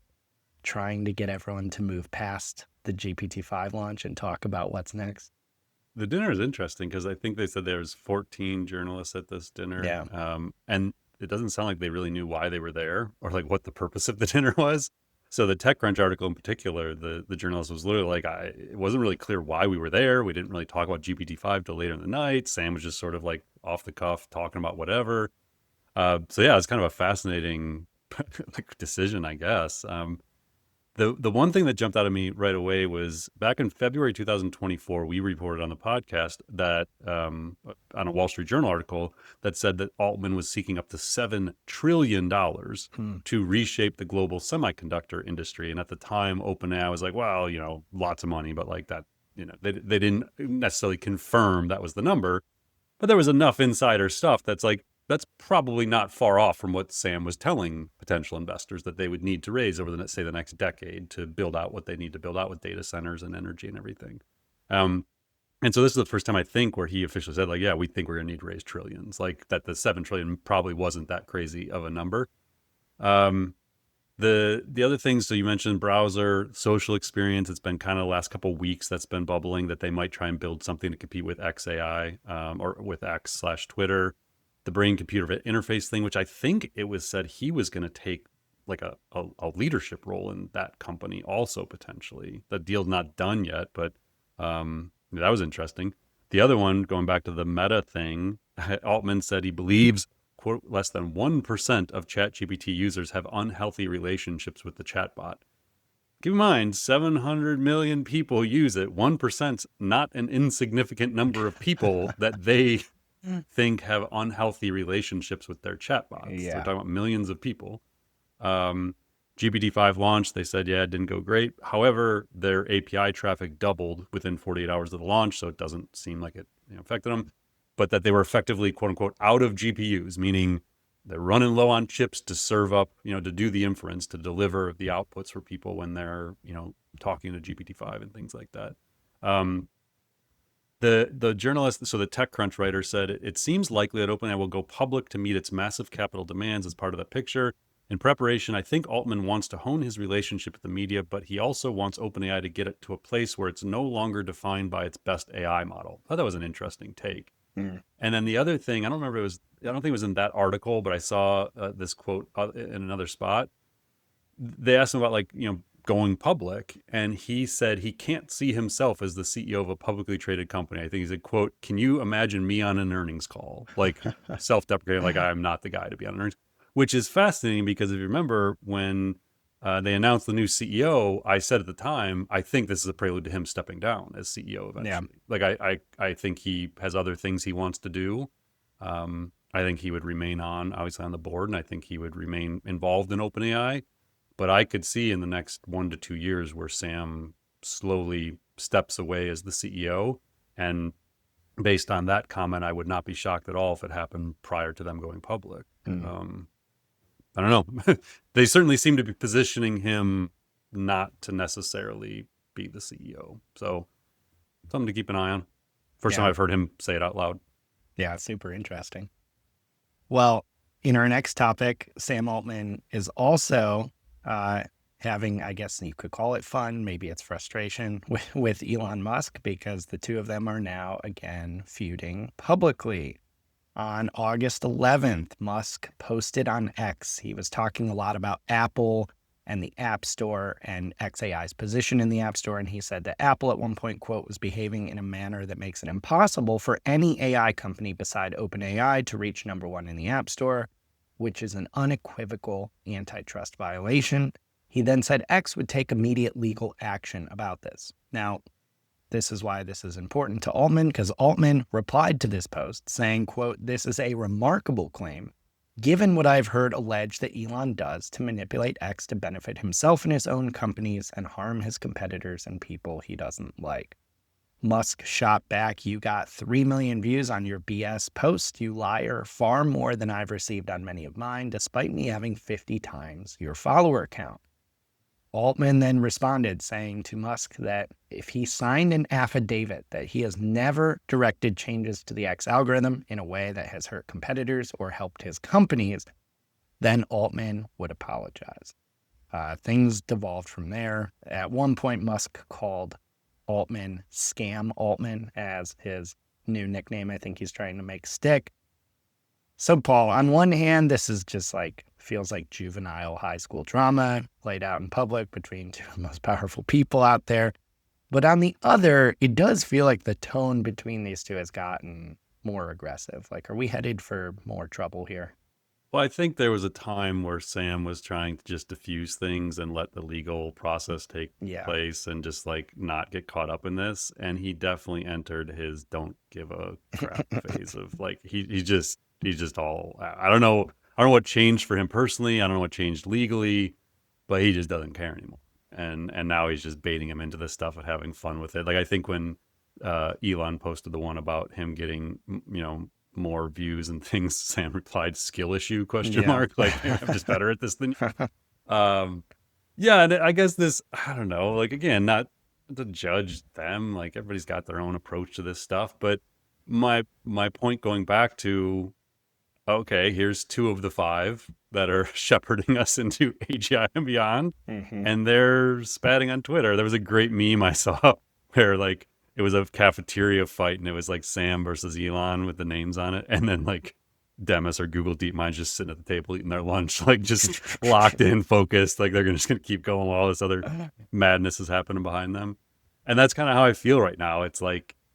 trying to get everyone to move past the GPT-5 launch and talk about what's next? The dinner is interesting because I think they said there's 14 journalists at this dinner. Yeah. And it doesn't sound like they really knew why they were there or like what the purpose of the dinner was. So the TechCrunch article in particular, the journalist was literally like, it wasn't really clear why we were there. We didn't really talk about GPT-5 till later in the night. Sam was just sort of like off the cuff talking about whatever. So yeah, it's kind of a fascinating like decision, I guess. The one thing that jumped out at me right away was back in February 2024, we reported on the podcast that on a Wall Street Journal article that said that Altman was seeking up to $7 trillion to reshape the global semiconductor industry. And at the time, OpenAI was like, well, lots of money, but like that, they didn't necessarily confirm that was the number. But there was enough insider stuff that's like, that's probably not far off from what Sam was telling potential investors that they would need to raise over the next decade to build out what they need to build out with data centers and energy and everything. And so this is the first time I think where he officially said, like, yeah, we think we're going to need to raise trillions, like that the 7 trillion probably wasn't that crazy of a number. The other things, so you mentioned browser, social experience. It's been kind of the last couple of weeks that's been bubbling that they might try and build something to compete with XAI or with X/Twitter. The brain computer interface thing, which I think it was said he was going to take like a leadership role in that company also potentially. The deal's not done yet, but That was interesting. The other one, going back to the Meta thing, Altman said he believes, quote, less than 1% of ChatGPT users have unhealthy relationships with the chatbot. Keep in mind, 700 million people use it. 1%'s not an insignificant number of people that they think have unhealthy relationships with their chatbots. So we're Yeah. talking about millions of people. GPT-5 launched. They said, yeah, it didn't go great. However, their API traffic doubled within 48 hours of the launch, so it doesn't seem like it affected them. But that they were effectively, quote unquote, out of GPUs, meaning they're running low on chips to serve up, to do the inference, to deliver the outputs for people when they're, talking to GPT-5 and things like that. The journalist, so the TechCrunch writer said, it seems likely that OpenAI will go public to meet its massive capital demands as part of the picture. In preparation, I think Altman wants to hone his relationship with the media, but he also wants OpenAI to get it to a place where it's no longer defined by its best AI model. I thought that was an interesting take. Mm. And then the other thing, I don't think it was in that article, but I saw this quote in another spot. They asked him about going public, and he said he can't see himself as the CEO of a publicly traded company. I think he said, quote, "Can you imagine me on an earnings call?" Like self-deprecating, like I'm not the guy to be on an earnings, which is fascinating because if you remember when they announced the new CEO, I said at the time, I think this is a prelude to him stepping down as CEO eventually. Yeah. Like I think he has other things he wants to do. I think he would remain obviously on the board, and I think he would remain involved in OpenAI. But I could see in the next 1 to 2 years where Sam slowly steps away as the CEO. And based on that comment, I would not be shocked at all if it happened prior to them going public. I don't know. They certainly seem to be positioning him not to necessarily be the CEO. So something to keep an eye on. First time I've heard him say it out loud. Yeah, super interesting. Well, in our next topic, Sam Altman is also having, I guess you could call it fun, maybe it's frustration with Elon Musk, because the two of them are now again feuding publicly. On August 11th, Musk posted on X. He was talking a lot about Apple and the App Store and XAI's position in the App Store. And he said that Apple at one point, quote, was behaving in a manner that makes it impossible for any AI company beside OpenAI to reach number one in the App Store, which is an unequivocal antitrust violation. He then said X would take immediate legal action about this. Now, this is why this is important to Altman, because Altman replied to this post saying, quote, "This is a remarkable claim, given what I've heard alleged that Elon does to manipulate X to benefit himself and his own companies and harm his competitors and people he doesn't like." Musk shot back, "You got 3 million views on your BS post, you liar, far more than I've received on many of mine, despite me having 50 times your follower count." Altman then responded saying to Musk that if he signed an affidavit that he has never directed changes to the X algorithm in a way that has hurt competitors or helped his companies, then Altman would apologize. Things devolved from there. At one point, Musk called Altman Scam Altman as his new nickname. I think he's trying to make stick. So, Paul, on one hand, this is just feels like juvenile high school drama played out in public between two of the most powerful people out there. But on the other, it does feel like the tone between these two has gotten more aggressive. Are we headed for more trouble here? Well, I think there was a time where Sam was trying to just diffuse things and let the legal process take place and just not get caught up in this. And he definitely entered his don't give a crap phase of he's just all, I don't know what changed for him personally. I don't know what changed legally, but he just doesn't care anymore. And now he's just baiting him into this stuff and having fun with it. I think when Elon posted the one about him getting, more views and things, Sam replied, "Skill issue, question mark. I'm just better at this than you." Yeah. And I guess this, I don't know, again, not to judge them, everybody's got their own approach to this stuff. But my point going back to, okay, here's 2 of the 5 that are shepherding us into AGI and beyond. Mm-hmm. And they're spatting on Twitter. There was a great meme I saw where it was a cafeteria fight and it was Sam versus Elon with the names on it. And then Demis or Google DeepMind's just sitting at the table eating their lunch, just locked in, focused. They're just going to keep going while all this other madness is happening behind them. And that's kind of how I feel right now. It's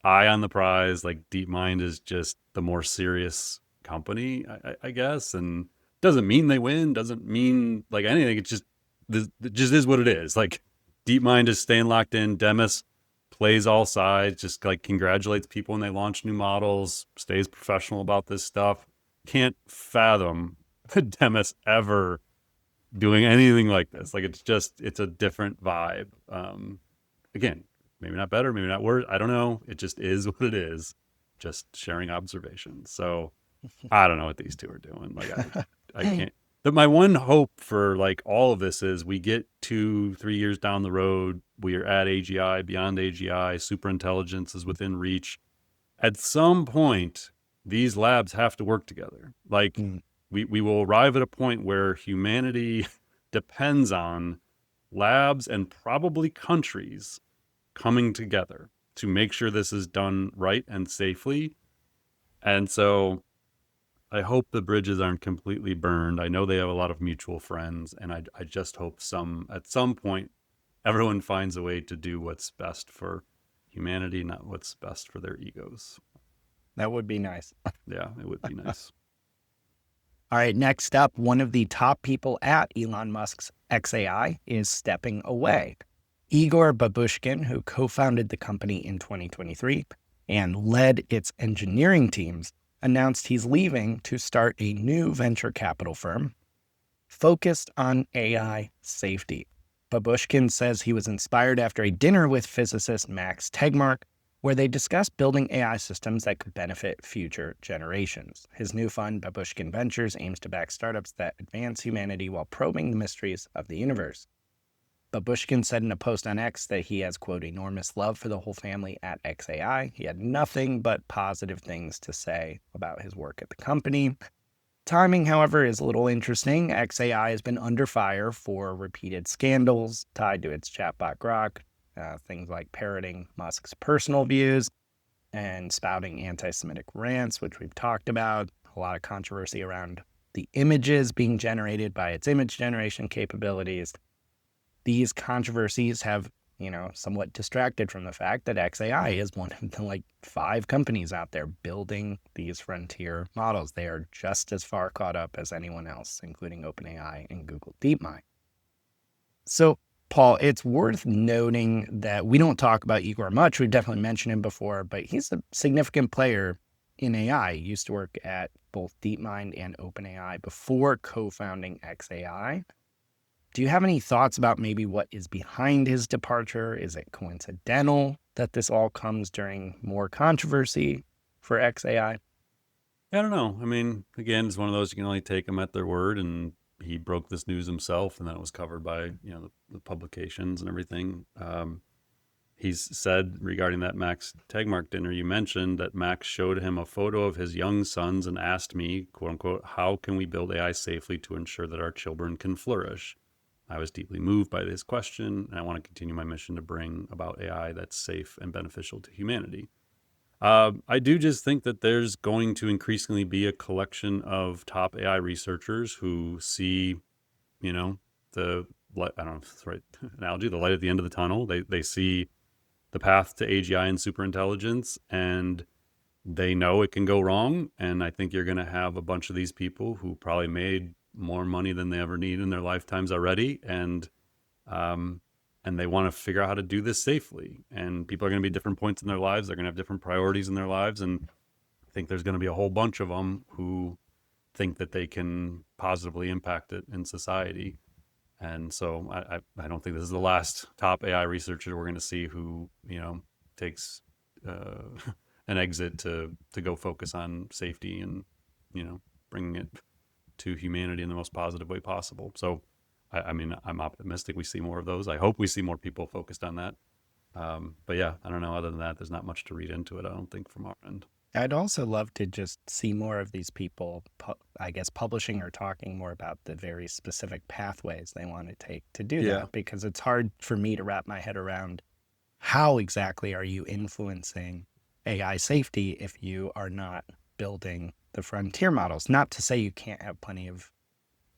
eye on the prize. Like DeepMind is just the more serious company, I guess, and doesn't mean they win, doesn't mean like anything. It's just it just is what it is. Like DeepMind is staying locked in. Demis plays all sides, just like congratulates people when they launch new models, stays professional about this stuff. Can't fathom Demis ever doing anything like this. Like it's a different vibe. Again, maybe not better, maybe not worse. I don't know. It just is what it is. Just sharing observations. So I don't know what these two are doing. Like I can't. But my one hope for like all of this is we get 2-3 years down the road, we are at AGI, beyond AGI, super intelligence is within reach. At some point, these labs have to work together. Like Mm. we will arrive at a point where humanity depends on labs and probably countries coming together to make sure this is done right and safely. And so I hope the bridges aren't completely burned. I know they have a lot of mutual friends, and I just hope at some point everyone finds a way to do what's best for humanity, not what's best for their egos. That would be nice. Yeah, it would be nice. All right, next up, one of the top people at Elon Musk's XAI is stepping away. Igor Babushkin, who co-founded the company in 2023 and led its engineering teams, announced he's leaving to start a new venture capital firm focused on AI safety. Babushkin says he was inspired after a dinner with physicist Max Tegmark, where they discussed building AI systems that could benefit future generations. His new fund, Babushkin Ventures, aims to back startups that advance humanity while probing the mysteries of the universe. Babushkin said in a post on X that he has, quote, enormous love for the whole family at XAI. He had nothing but positive things to say about his work at the company. Timing, however, is a little interesting. XAI has been under fire for repeated scandals tied to its chatbot Grok, things like parroting Musk's personal views and spouting anti-Semitic rants, which we've talked about. A lot of controversy around the images being generated by its image generation capabilities. These controversies have, somewhat distracted from the fact that XAI is one of the 5 companies out there building these frontier models. They are just as far caught up as anyone else, including OpenAI and Google DeepMind. So, Paul, it's worth noting that we don't talk about Igor much. We've definitely mentioned him before, but he's a significant player in AI. He used to work at both DeepMind and OpenAI before co-founding XAI. Do you have any thoughts about maybe what is behind his departure? Is it coincidental that this all comes during more controversy for XAI? I don't know. I mean, again, it's one of those you can only take them at their word, and he broke this news himself, and then it was covered by the publications and everything. He's said regarding that Max Tegmark dinner you mentioned that Max showed him a photo of his young sons and asked me, quote unquote, how can we build AI safely to ensure that our children can flourish? I was deeply moved by this question, and I want to continue my mission to bring about AI that's safe and beneficial to humanity. I do just think that there's going to increasingly be a collection of top AI researchers who see, the light, I don't know if it's the right analogy, the light at the end of the tunnel. They see the path to AGI and superintelligence, and they know it can go wrong. And I think you're going to have a bunch of these people who probably made more money than they ever need in their lifetimes already, and they want to figure out how to do this safely. And people are going to be at different points in their lives. They're going to have different priorities in their lives, and I think there's going to be a whole bunch of them who think that they can positively impact it in society. And so I don't think this is the last top AI researcher we're going to see who takes an exit to go focus on safety and bringing it to humanity in the most positive way possible. So, I mean, I'm optimistic we see more of those. I hope we see more people focused on that. But yeah, I don't know. Other than that, there's not much to read into it, I don't think, from our end. I'd also love to just see more of these people, publishing or talking more about the very specific pathways they want to take to do that, because it's hard for me to wrap my head around how exactly are you influencing AI safety if you are not building the frontier models. Not to say you can't have plenty of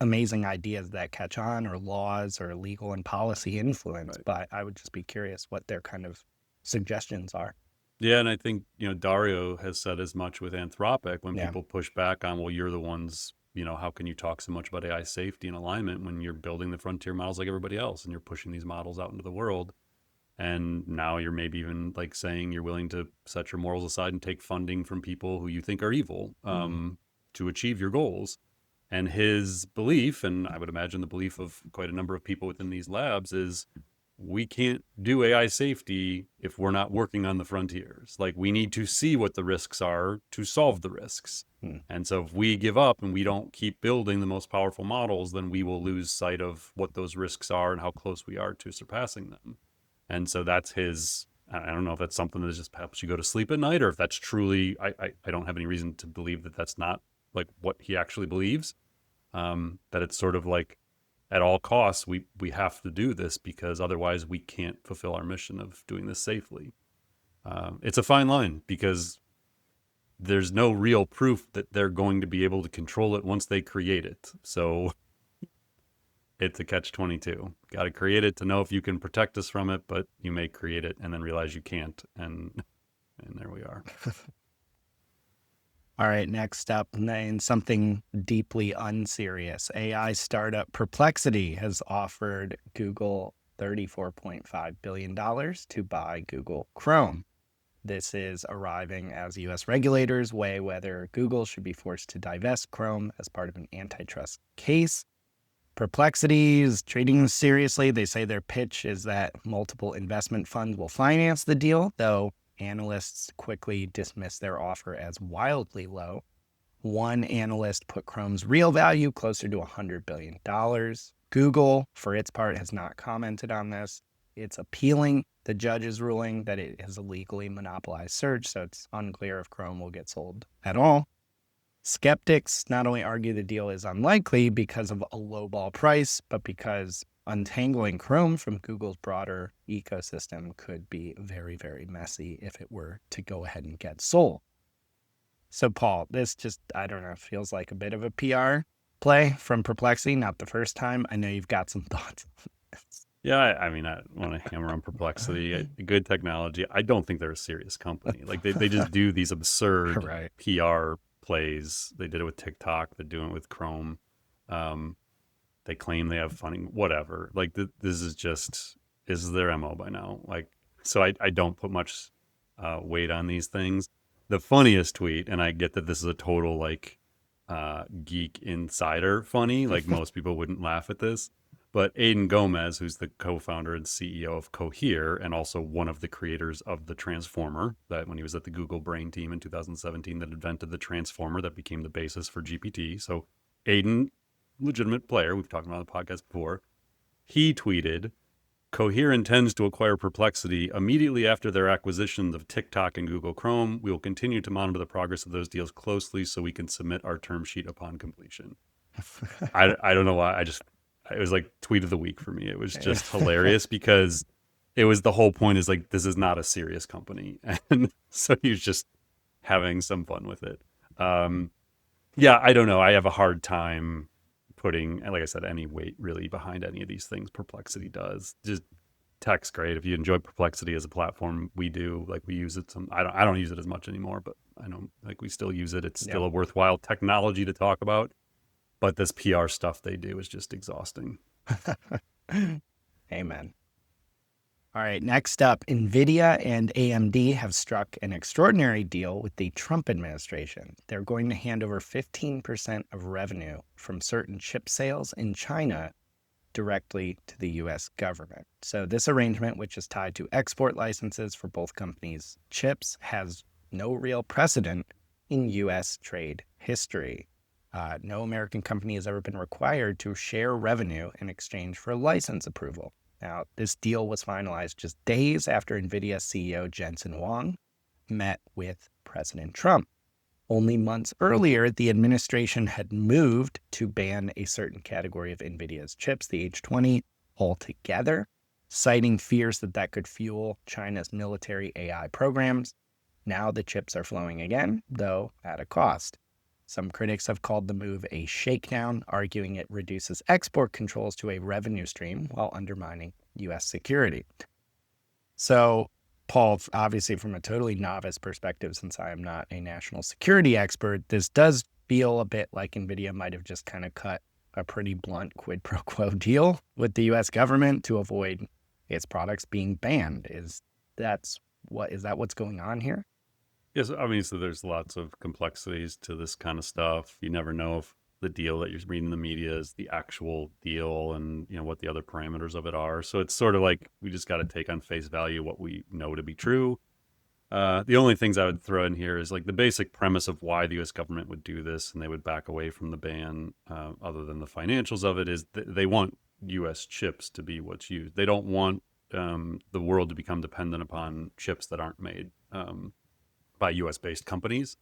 amazing ideas that catch on, or laws or legal and policy influence, Right. but I would just be curious what their kind of suggestions are. Yeah, and I think, Dario has said as much with Anthropic when Yeah. people push back on, well, you're the ones, how can you talk so much about AI safety and alignment when you're building the frontier models like everybody else and you're pushing these models out into the world? And now you're maybe even like saying you're willing to set your morals aside and take funding from people who you think are evil to achieve your goals. And his belief, and I would imagine the belief of quite a number of people within these labs, is we can't do AI safety if we're not working on the frontiers. Like, we need to see what the risks are to solve the risks. Mm. And so if we give up and we don't keep building the most powerful models, then we will lose sight of what those risks are and how close we are to surpassing them. And so that's his. I don't know if that's something that just helps you go to sleep at night, or if that's truly. I don't have any reason to believe that that's not like what he actually believes. That it's sort of like at all costs we have to do this because otherwise we can't fulfill our mission of doing this safely. It's a fine line because there's no real proof that they're going to be able to control it once they create it. So it's a catch-22. Got to create it to know if you can protect us from it, but you may create it and then realize you can't, and there we are. All right, next up, in something deeply unserious, AI startup Perplexity has offered Google $34.5 billion to buy Google Chrome. This is arriving as U.S. regulators weigh whether Google should be forced to divest Chrome as part of an antitrust case. Perplexity is treating this seriously. They say their pitch is that multiple investment funds will finance the deal, though analysts quickly dismiss their offer as wildly low. One analyst put Chrome's real value closer to $100 billion. Google, for its part, has not commented on this. It's appealing the judge's ruling that it has illegally monopolized search, so it's unclear if Chrome will get sold at all. Skeptics not only argue the deal is unlikely because of a lowball price, but because untangling Chrome from Google's broader ecosystem could be very, very messy if it were to go ahead and get sold. So, Paul, this just, I don't know, feels like a bit of a PR play from Perplexity. Not the first time. I know you've got some thoughts. Yeah, I mean, I want to hammer on Perplexity. Good technology. I don't think they're a serious company. Like they just do these absurd Right. PR plays. They did it with TikTok. They're doing it with Chrome. They claim they have funding, whatever. Like this is their MO by now. Like, so I don't put much weight on these things. The funniest tweet, and I get that this is a total like geek insider funny. Like most people wouldn't laugh at this. But Aidan Gomez, who's the co-founder and CEO of Cohere and also one of the creators of the Transformer, that when he was at the Google Brain team in 2017 that invented the Transformer that became the basis for GPT. So Aidan, legitimate player, we've talked about on the podcast before, he tweeted, Cohere intends to acquire Perplexity immediately after their acquisition of TikTok and Google Chrome. We will continue to monitor the progress of those deals closely so we can submit our term sheet upon completion. I don't know why. It was like tweet of the week for me. It was just hilarious because it was the whole point is like, this is not a serious company. And so he was just having some fun with it. Yeah, I don't know. I have a hard time putting, like I said, any weight really behind any of these things Perplexity does. Just tech's great. If you enjoy Perplexity as a platform, we do. Like we use it I don't use it as much anymore, but I know like we still use it. It's still a worthwhile technology to talk about. But this PR stuff they do is just exhausting. Amen. All right, next up, NVIDIA and AMD have struck an extraordinary deal with the Trump administration. They're going to hand over 15% of revenue from certain chip sales in China directly to the U.S. government. So this arrangement, which is tied to export licenses for both companies' chips, has no real precedent in U.S. trade history. No American company has ever been required to share revenue in exchange for license approval. Now, this deal was finalized just days after NVIDIA CEO Jensen Huang met with President Trump. Only months earlier, the administration had moved to ban a certain category of NVIDIA's chips, the H20, altogether, citing fears that that could fuel China's military AI programs. Now the chips are flowing again, though at a cost. Some critics have called the move a shakedown, arguing it reduces export controls to a revenue stream while undermining U.S. security. So, Paul, obviously from a totally novice perspective, since I am not a national security expert, this does feel a bit like NVIDIA might have just kind of cut a pretty blunt quid pro quo deal with the US government to avoid its products being banned. Is that what's going on here? Yes, obviously there's lots of complexities to this kind of stuff. You never know if the deal that you're reading in the media is the actual deal and what the other parameters of it are. So it's sort of like we just got to take on face value what we know to be true. The only things I would throw in here is like the basic premise of why the U.S. government would do this and they would back away from the ban, other than the financials of it, is they want U.S. chips to be what's used. They don't want the world to become dependent upon chips that aren't made by U.S. based companies.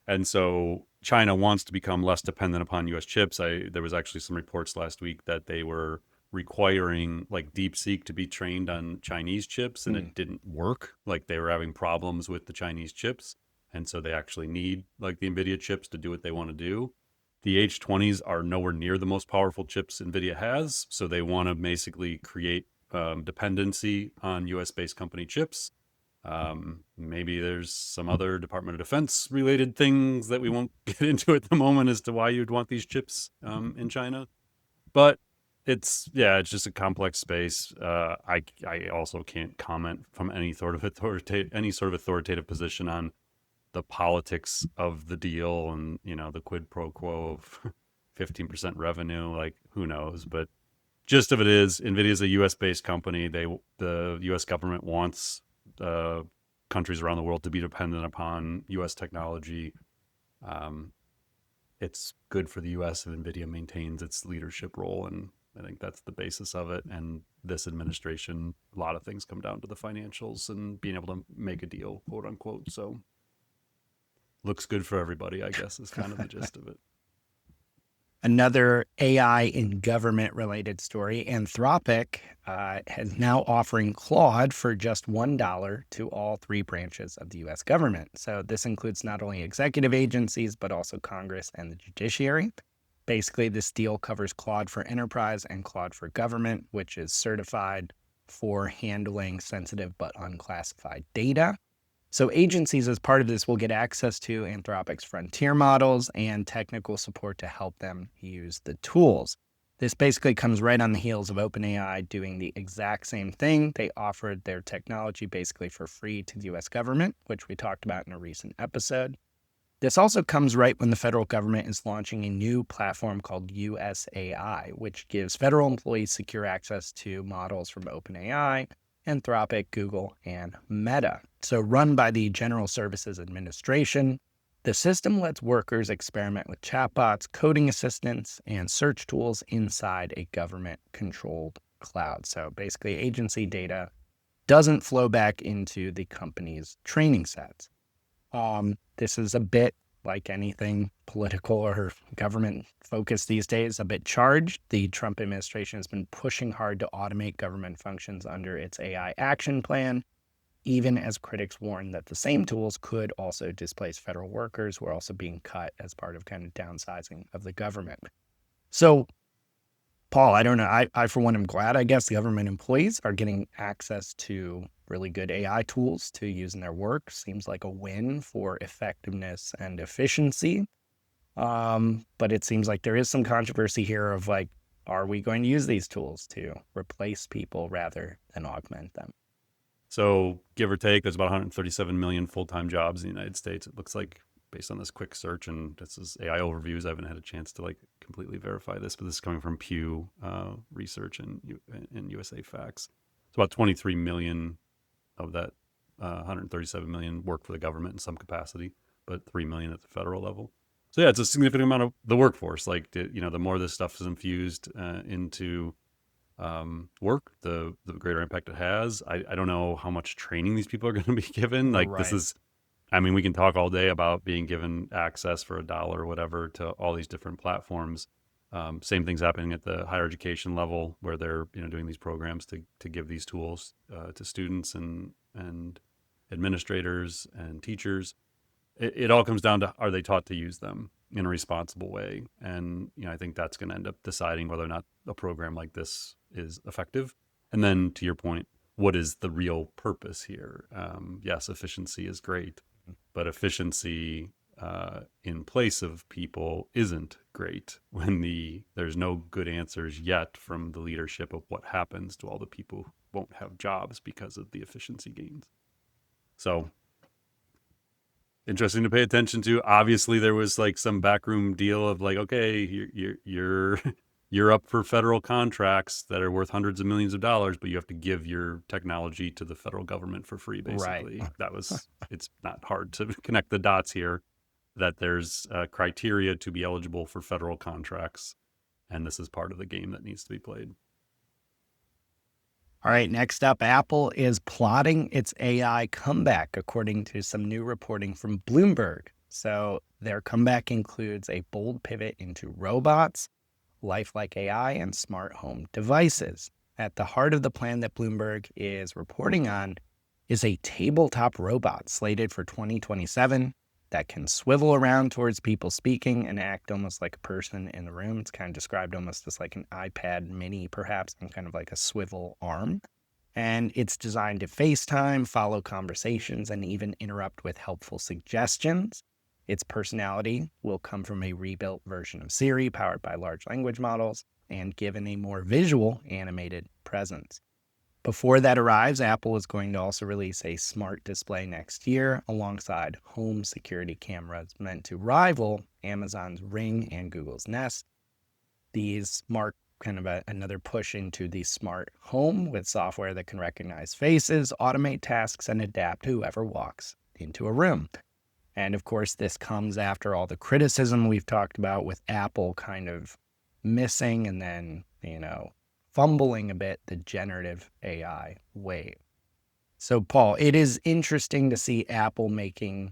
And so China wants to become less dependent upon U.S. chips. There was actually some reports last week that they were requiring like DeepSeek to be trained on Chinese chips, and it didn't work. Like they were having problems with the Chinese chips, and so they actually need like the NVIDIA chips to do what they want to do. The H20s are nowhere near the most powerful chips NVIDIA has, so they want to basically create dependency on U.S. based company chips. Maybe there's some other Department of Defense related things that we won't get into at the moment as to why you'd want these chips in China. But it's just a complex space. I also can't comment from any sort of authoritative position on the politics of the deal and the quid pro quo of 15% revenue. Like who knows? But gist of it is, NVIDIA is a U.S. based company. The U.S. government wants countries around the world to be dependent upon U.S. technology. It's good for the U.S. if NVIDIA maintains its leadership role, and I think that's the basis of it. And this administration, a lot of things come down to the financials and being able to make a deal, quote unquote. So looks good for everybody, I guess, is kind of the gist of it. Another AI in government related story, Anthropic is now offering Claude for just $1 to all three branches of the US government. So this includes not only executive agencies, but also Congress and the judiciary. Basically, this deal covers Claude for Enterprise and Claude for Government, which is certified for handling sensitive but unclassified data. So agencies, as part of this, will get access to Anthropic's frontier models and technical support to help them use the tools. This basically comes right on the heels of OpenAI doing the exact same thing. They offered their technology basically for free to the US government, which we talked about in a recent episode. This also comes right when the federal government is launching a new platform called USAI, which gives federal employees secure access to models from OpenAI, Anthropic, Google, and Meta. So run by the General Services Administration, the system lets workers experiment with chatbots, coding assistants, and search tools inside a government-controlled cloud. So basically, agency data doesn't flow back into the company's training sets. This is a bit like anything political or government focused these days, a bit charged. The Trump administration has been pushing hard to automate government functions under its AI action plan, even as critics warn that the same tools could also displace federal workers who are also being cut as part of kind of downsizing of the government. So, Paul, I don't know. I for one, am glad, I guess, government employees are getting access to really good AI tools to use in their work. Seems like a win for effectiveness and efficiency. But it seems like there is some controversy here of like, are we going to use these tools to replace people rather than augment them? So give or take, there's about 137 million full-time jobs in the United States. It looks like, based on this quick search, and this is AI overviews. I haven't had a chance to like completely verify this, but this is coming from Pew Research and USA Facts. It's about 23 million of that 137 million work for the government in some capacity, but 3 million at the federal level. So yeah, it's a significant amount of the workforce. Like, the more this stuff is infused into work, the greater impact it has. I don't know how much training these people are going to be given. Like Right. this is, I mean, we can talk all day about being given access for $1 or whatever to all these different platforms. Same thing's happening at the higher education level where they're doing these programs to give these tools to students and administrators and teachers. It all comes down to, are they taught to use them in a responsible way? And I think that's going to end up deciding whether or not a program like this is effective. And then to your point, what is the real purpose here? Yes, efficiency is great, but efficiency in place of people isn't great when there's no good answers yet from the leadership of what happens to all the people who won't have jobs because of the efficiency gains. So interesting to pay attention to. Obviously, there was like some backroom deal of like, okay, you're you're up for federal contracts that are worth hundreds of millions of dollars, but you have to give your technology to the federal government for free. Right. Basically, it's not hard to connect the dots here. That there's criteria to be eligible for federal contracts, and this is part of the game that needs to be played. All right, next up, Apple is plotting its AI comeback, according to some new reporting from Bloomberg. So their comeback includes a bold pivot into robots, lifelike AI, and smart home devices. At the heart of the plan that Bloomberg is reporting on is a tabletop robot slated for 2027 that can swivel around towards people speaking and act almost like a person in the room. It's kind of described almost as like an iPad mini, perhaps, and kind of like a swivel arm. And it's designed to FaceTime, follow conversations, and even interrupt with helpful suggestions. Its personality will come from a rebuilt version of Siri powered by large language models and given a more visual, animated presence. Before that arrives, Apple is going to also release a smart display next year alongside home security cameras meant to rival Amazon's Ring and Google's Nest. These mark kind of another push into the smart home with software that can recognize faces, automate tasks, and adapt to whoever walks into a room. And of course, this comes after all the criticism we've talked about with Apple kind of missing and then, fumbling a bit the generative AI wave. So, Paul, it is interesting to see Apple making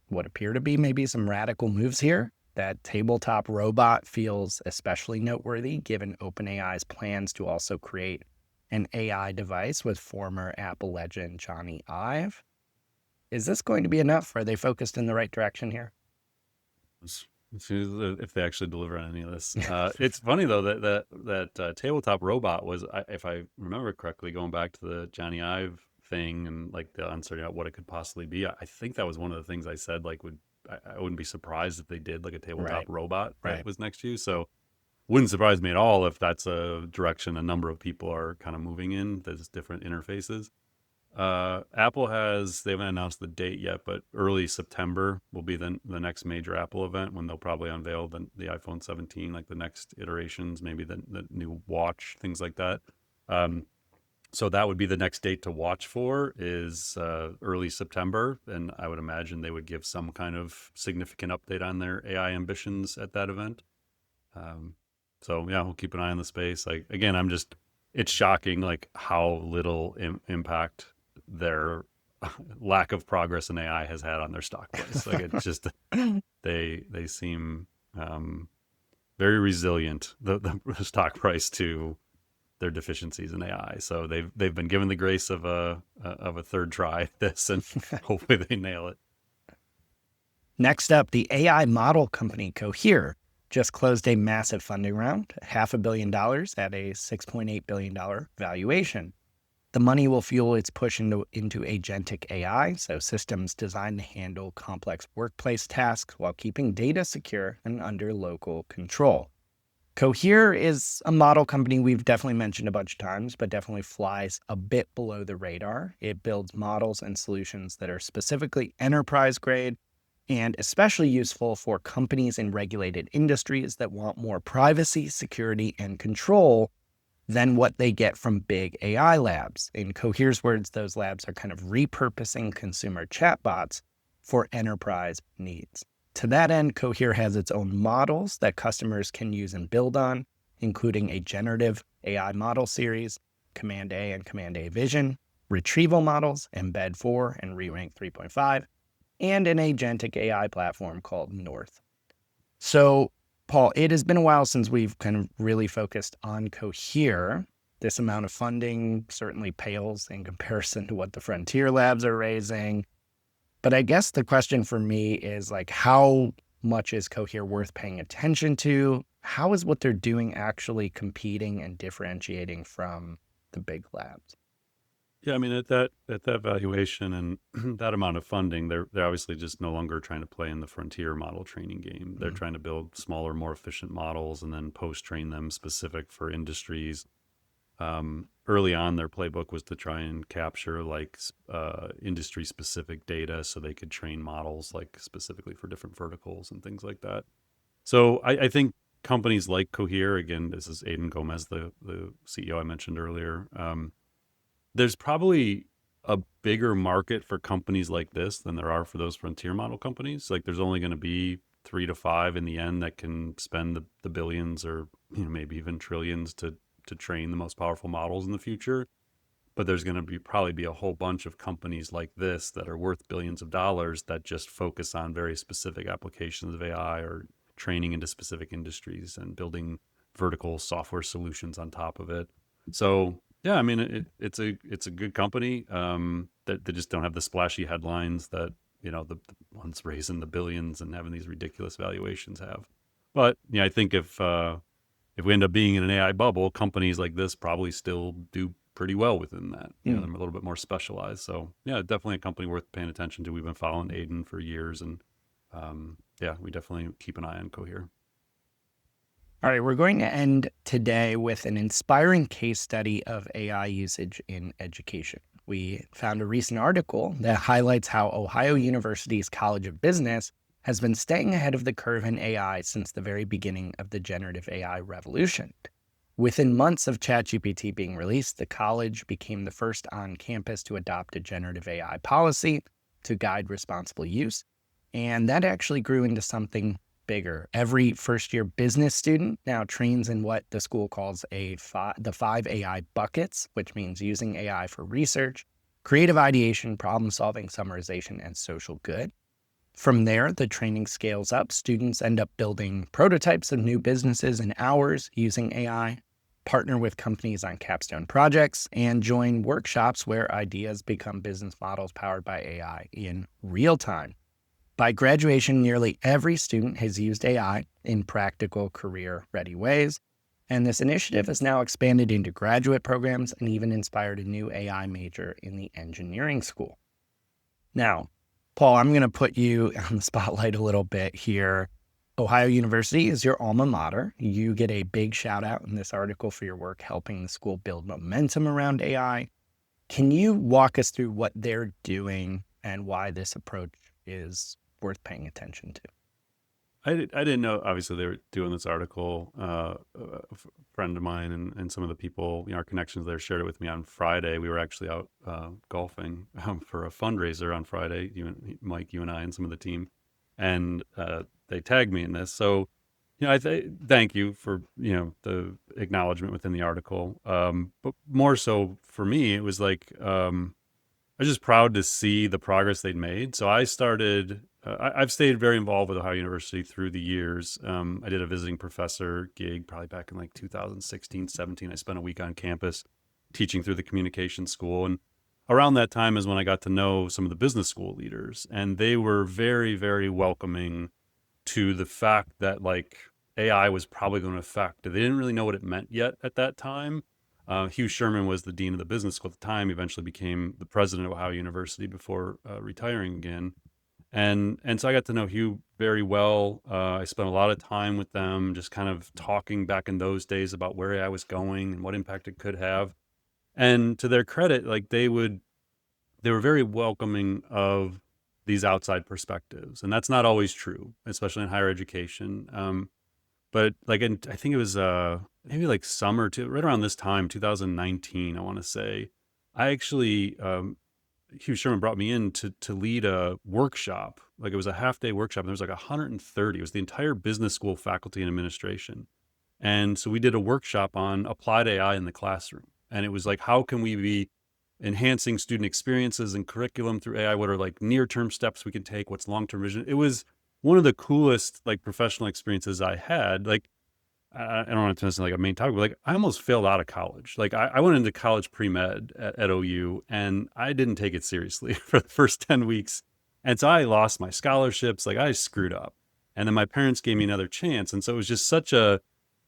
what appear to be maybe some radical moves here. That tabletop robot feels especially noteworthy given OpenAI's plans to also create an AI device with former Apple legend Johnny Ive. Is this going to be enough? Are they focused in the right direction here? If they actually deliver on any of this. It's funny though that tabletop robot was, if I remember correctly, going back to the Johnny Ive thing and like the uncertainty about what it could possibly be. I think that was one of the things I said. Like, I wouldn't be surprised if they did like a tabletop robot that was next to you. So wouldn't surprise me at all if that's a direction a number of people are kind of moving in. There's different interfaces. Apple they haven't announced the date yet, but early September will be the next major Apple event when they'll probably unveil the iPhone 17, like the next iterations, maybe the new watch, things like that. So that would be the next date to watch for is early September. And I would imagine they would give some kind of significant update on their AI ambitions at that event. So yeah, we'll keep an eye on the space. Like, again, it's shocking like how little impact their lack of progress in AI has had on their stock price. Like, it's just, they seem very resilient, the stock price, to their deficiencies in AI. So they've been given the grace of a third try at this, and hopefully they nail it. Next up, the AI model company Cohere just closed a massive funding round, $500 million at a $6.8 billion valuation. The money will fuel its push into agentic AI, so systems designed to handle complex workplace tasks while keeping data secure and under local control. Cohere is a model company we've definitely mentioned a bunch of times, but definitely flies a bit below the radar. It builds models and solutions that are specifically enterprise grade and especially useful for companies in regulated industries that want more privacy, security, and control than what they get from big AI labs. In Cohere's words, those labs are kind of repurposing consumer chatbots for enterprise needs. To that end, Cohere has its own models that customers can use and build on, including a generative AI model series, Command A and Command A Vision, retrieval models, Embed 4 and Re-rank 3.5, and an agentic AI platform called North. So, Paul, it has been a while since we've kind of really focused on Cohere. This amount of funding certainly pales in comparison to what the Frontier Labs are raising. But I guess the question for me is like, how much is Cohere worth paying attention to? How is what they're doing actually competing and differentiating from the big labs? Yeah, I mean, at that valuation and that amount of funding, they're obviously just no longer trying to play in the frontier model training game. They're Mm. trying to build smaller, more efficient models and then post train them specific for industries. Early on, their playbook was to try and capture like industry specific data so they could train models like specifically for different verticals and things like that. So I think companies like Cohere, again, this is Aidan Gomez, the CEO I mentioned earlier. There's probably a bigger market for companies like this than there are for those frontier model companies. Like there's only going to be 3 to 5 in the end that can spend the billions or maybe even trillions to train the most powerful models in the future. But there's going to be probably be a whole bunch of companies like this that are worth billions of dollars that just focus on very specific applications of AI or training into specific industries and building vertical software solutions on top of it. So yeah, I mean it's a good company that they just don't have the splashy headlines that the ones raising the billions and having these ridiculous valuations have. But yeah, I think if we end up being in an AI bubble, companies like this probably still do pretty well within that. They're a little bit more specialized. So yeah, definitely a company worth paying attention to. We've been following Aiden for years, and yeah, we definitely keep an eye on Cohere. All right, we're going to end today with an inspiring case study of AI usage in education. We found a recent article that highlights how Ohio University's College of Business has been staying ahead of the curve in AI since the very beginning of the generative AI revolution. Within months of ChatGPT being released, the college became the first on campus to adopt a generative AI policy to guide responsible use. And that actually grew into something bigger. Every first year business student now trains in what the school calls the 5 AI buckets, which means using AI for research, creative ideation, problem solving, summarization, and social good. From there, the training scales up. Students end up building prototypes of new businesses in hours using AI, partner with companies on capstone projects, and join workshops where ideas become business models powered by AI in real time. By graduation, nearly every student has used AI in practical, career-ready ways, and this initiative has now expanded into graduate programs and even inspired a new AI major in the engineering school. Now, Paul, I'm going to put you on the spotlight a little bit here. Ohio University is your alma mater. You get a big shout out in this article for your work helping the school build momentum around AI. Can you walk us through what they're doing and why this approach is worth paying attention to? I didn't know, obviously, they were doing this article. Friend of mine and some of the people, our connections there shared it with me on Friday. We were actually out golfing for a fundraiser on Friday, Mike, you and I, and some of the team. And they tagged me in this. So, I thank you for, the acknowledgement within the article. But more so for me, it was like, I was just proud to see the progress they'd made. So I started, I've stayed very involved with Ohio University through the years. I did a visiting professor gig probably back in like 2016, 17. I spent a week on campus teaching through the communication school. And around that time is when I got to know some of the business school leaders. And they were very, very welcoming to the fact that like AI was probably going to affect. They didn't really know what it meant yet at that time. Hugh Sherman was the dean of the business school at the time. He eventually became the president of Ohio University before retiring again. And so I got to know Hugh very well. I spent a lot of time with them, just kind of talking back in those days about where AI was going and what impact it could have. And to their credit, like they were very welcoming of these outside perspectives, and that's not always true, especially in higher education. But like, I think it was maybe like summer to right around this time, 2019, I want to say. I actually Hugh Sherman brought me in to lead a workshop. Like it was a half day workshop. And there was like 130. It was the entire business school faculty and administration. And so we did a workshop on applied AI in the classroom. And it was like, how can we be enhancing student experiences and curriculum through AI? What are like near-term steps we can take? What's long-term vision? It was one of the coolest like professional experiences I had. Like I don't want to mention like a main topic, but like I almost failed out of college. Like I went into college pre-med at OU and I didn't take it seriously for the first 10 weeks. And so I lost my scholarships. Like I screwed up. And then my parents gave me another chance. And so it was just such a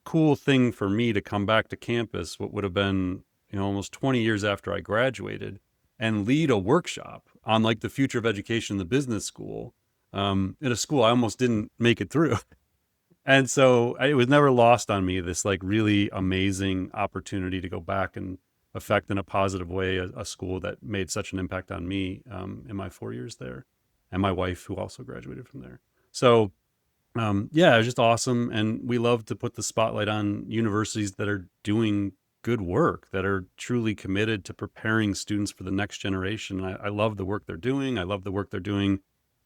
cool thing for me to come back to campus, what would have been, almost 20 years after I graduated, and lead a workshop on like the future of education in the business school, in a school I almost didn't make it through. And so it was never lost on me, this like really amazing opportunity to go back and affect in a positive way a school that made such an impact on me in my 4 years there, and my wife, who also graduated from there. So yeah, it was just awesome. And we love to put the spotlight on universities that are doing good work, that are truly committed to preparing students for the next generation. And I love the work they're doing. I love the work they're doing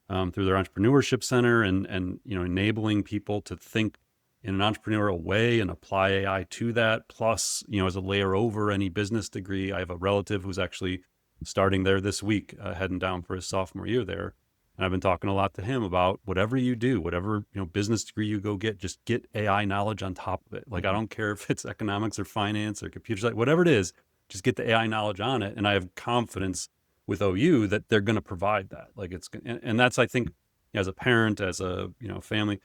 through their entrepreneurship center, and enabling people to think in an entrepreneurial way and apply AI to that. Plus, as a layer over any business degree, I have a relative who's actually starting there this week, heading down for his sophomore year there. And I've been talking a lot to him about whatever you do, whatever business degree you go get, just get AI knowledge on top of it. Like, I don't care if it's economics or finance or computer science, whatever it is, just get the AI knowledge on it. And I have confidence with OU that they're going to provide that. Like, and that's, I think, as a parent, as a family,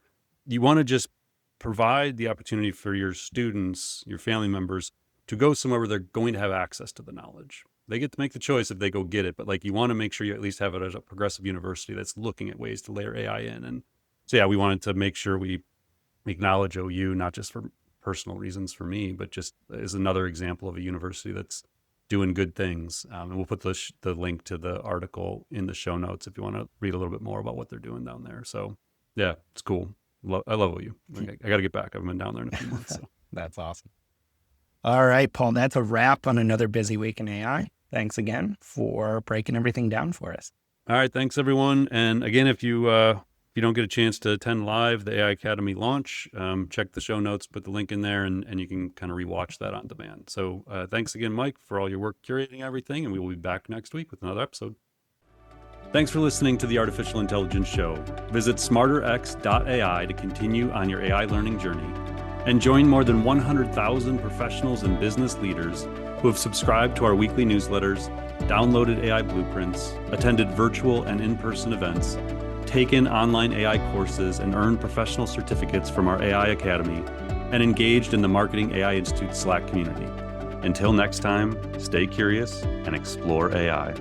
you want to just provide the opportunity for your students, your family members, to go somewhere where they're going to have access to the knowledge. They get to make the choice if they go get it, but like, you want to make sure you at least have it as a progressive university that's looking at ways to layer AI in. And so, yeah, we wanted to make sure we acknowledge OU, not just for personal reasons for me, but just as another example of a university that's doing good things. And we'll put the link to the article in the show notes if you want to read a little bit more about what they're doing down there. So yeah, it's cool. I love OU. I got to get back. I haven't been down there in a few months. So. That's awesome. All right, Paul, that's a wrap on another busy week in AI. Thanks again for breaking everything down for us. All right, thanks everyone. And again, if you don't get a chance to attend live the AI Academy launch, check the show notes, put the link in there, and you can kind of rewatch that on demand. So thanks again, Mike, for all your work curating everything, and we will be back next week with another episode. Thanks for listening to the Artificial Intelligence Show. Visit smarterx.ai to continue on your AI learning journey, and join more than 100,000 professionals and business leaders who have subscribed to our weekly newsletters, downloaded AI blueprints, attended virtual and in-person events, taken online AI courses, and earned professional certificates from our AI Academy, and engaged in the Marketing AI Institute Slack community. Until next time, stay curious and explore AI.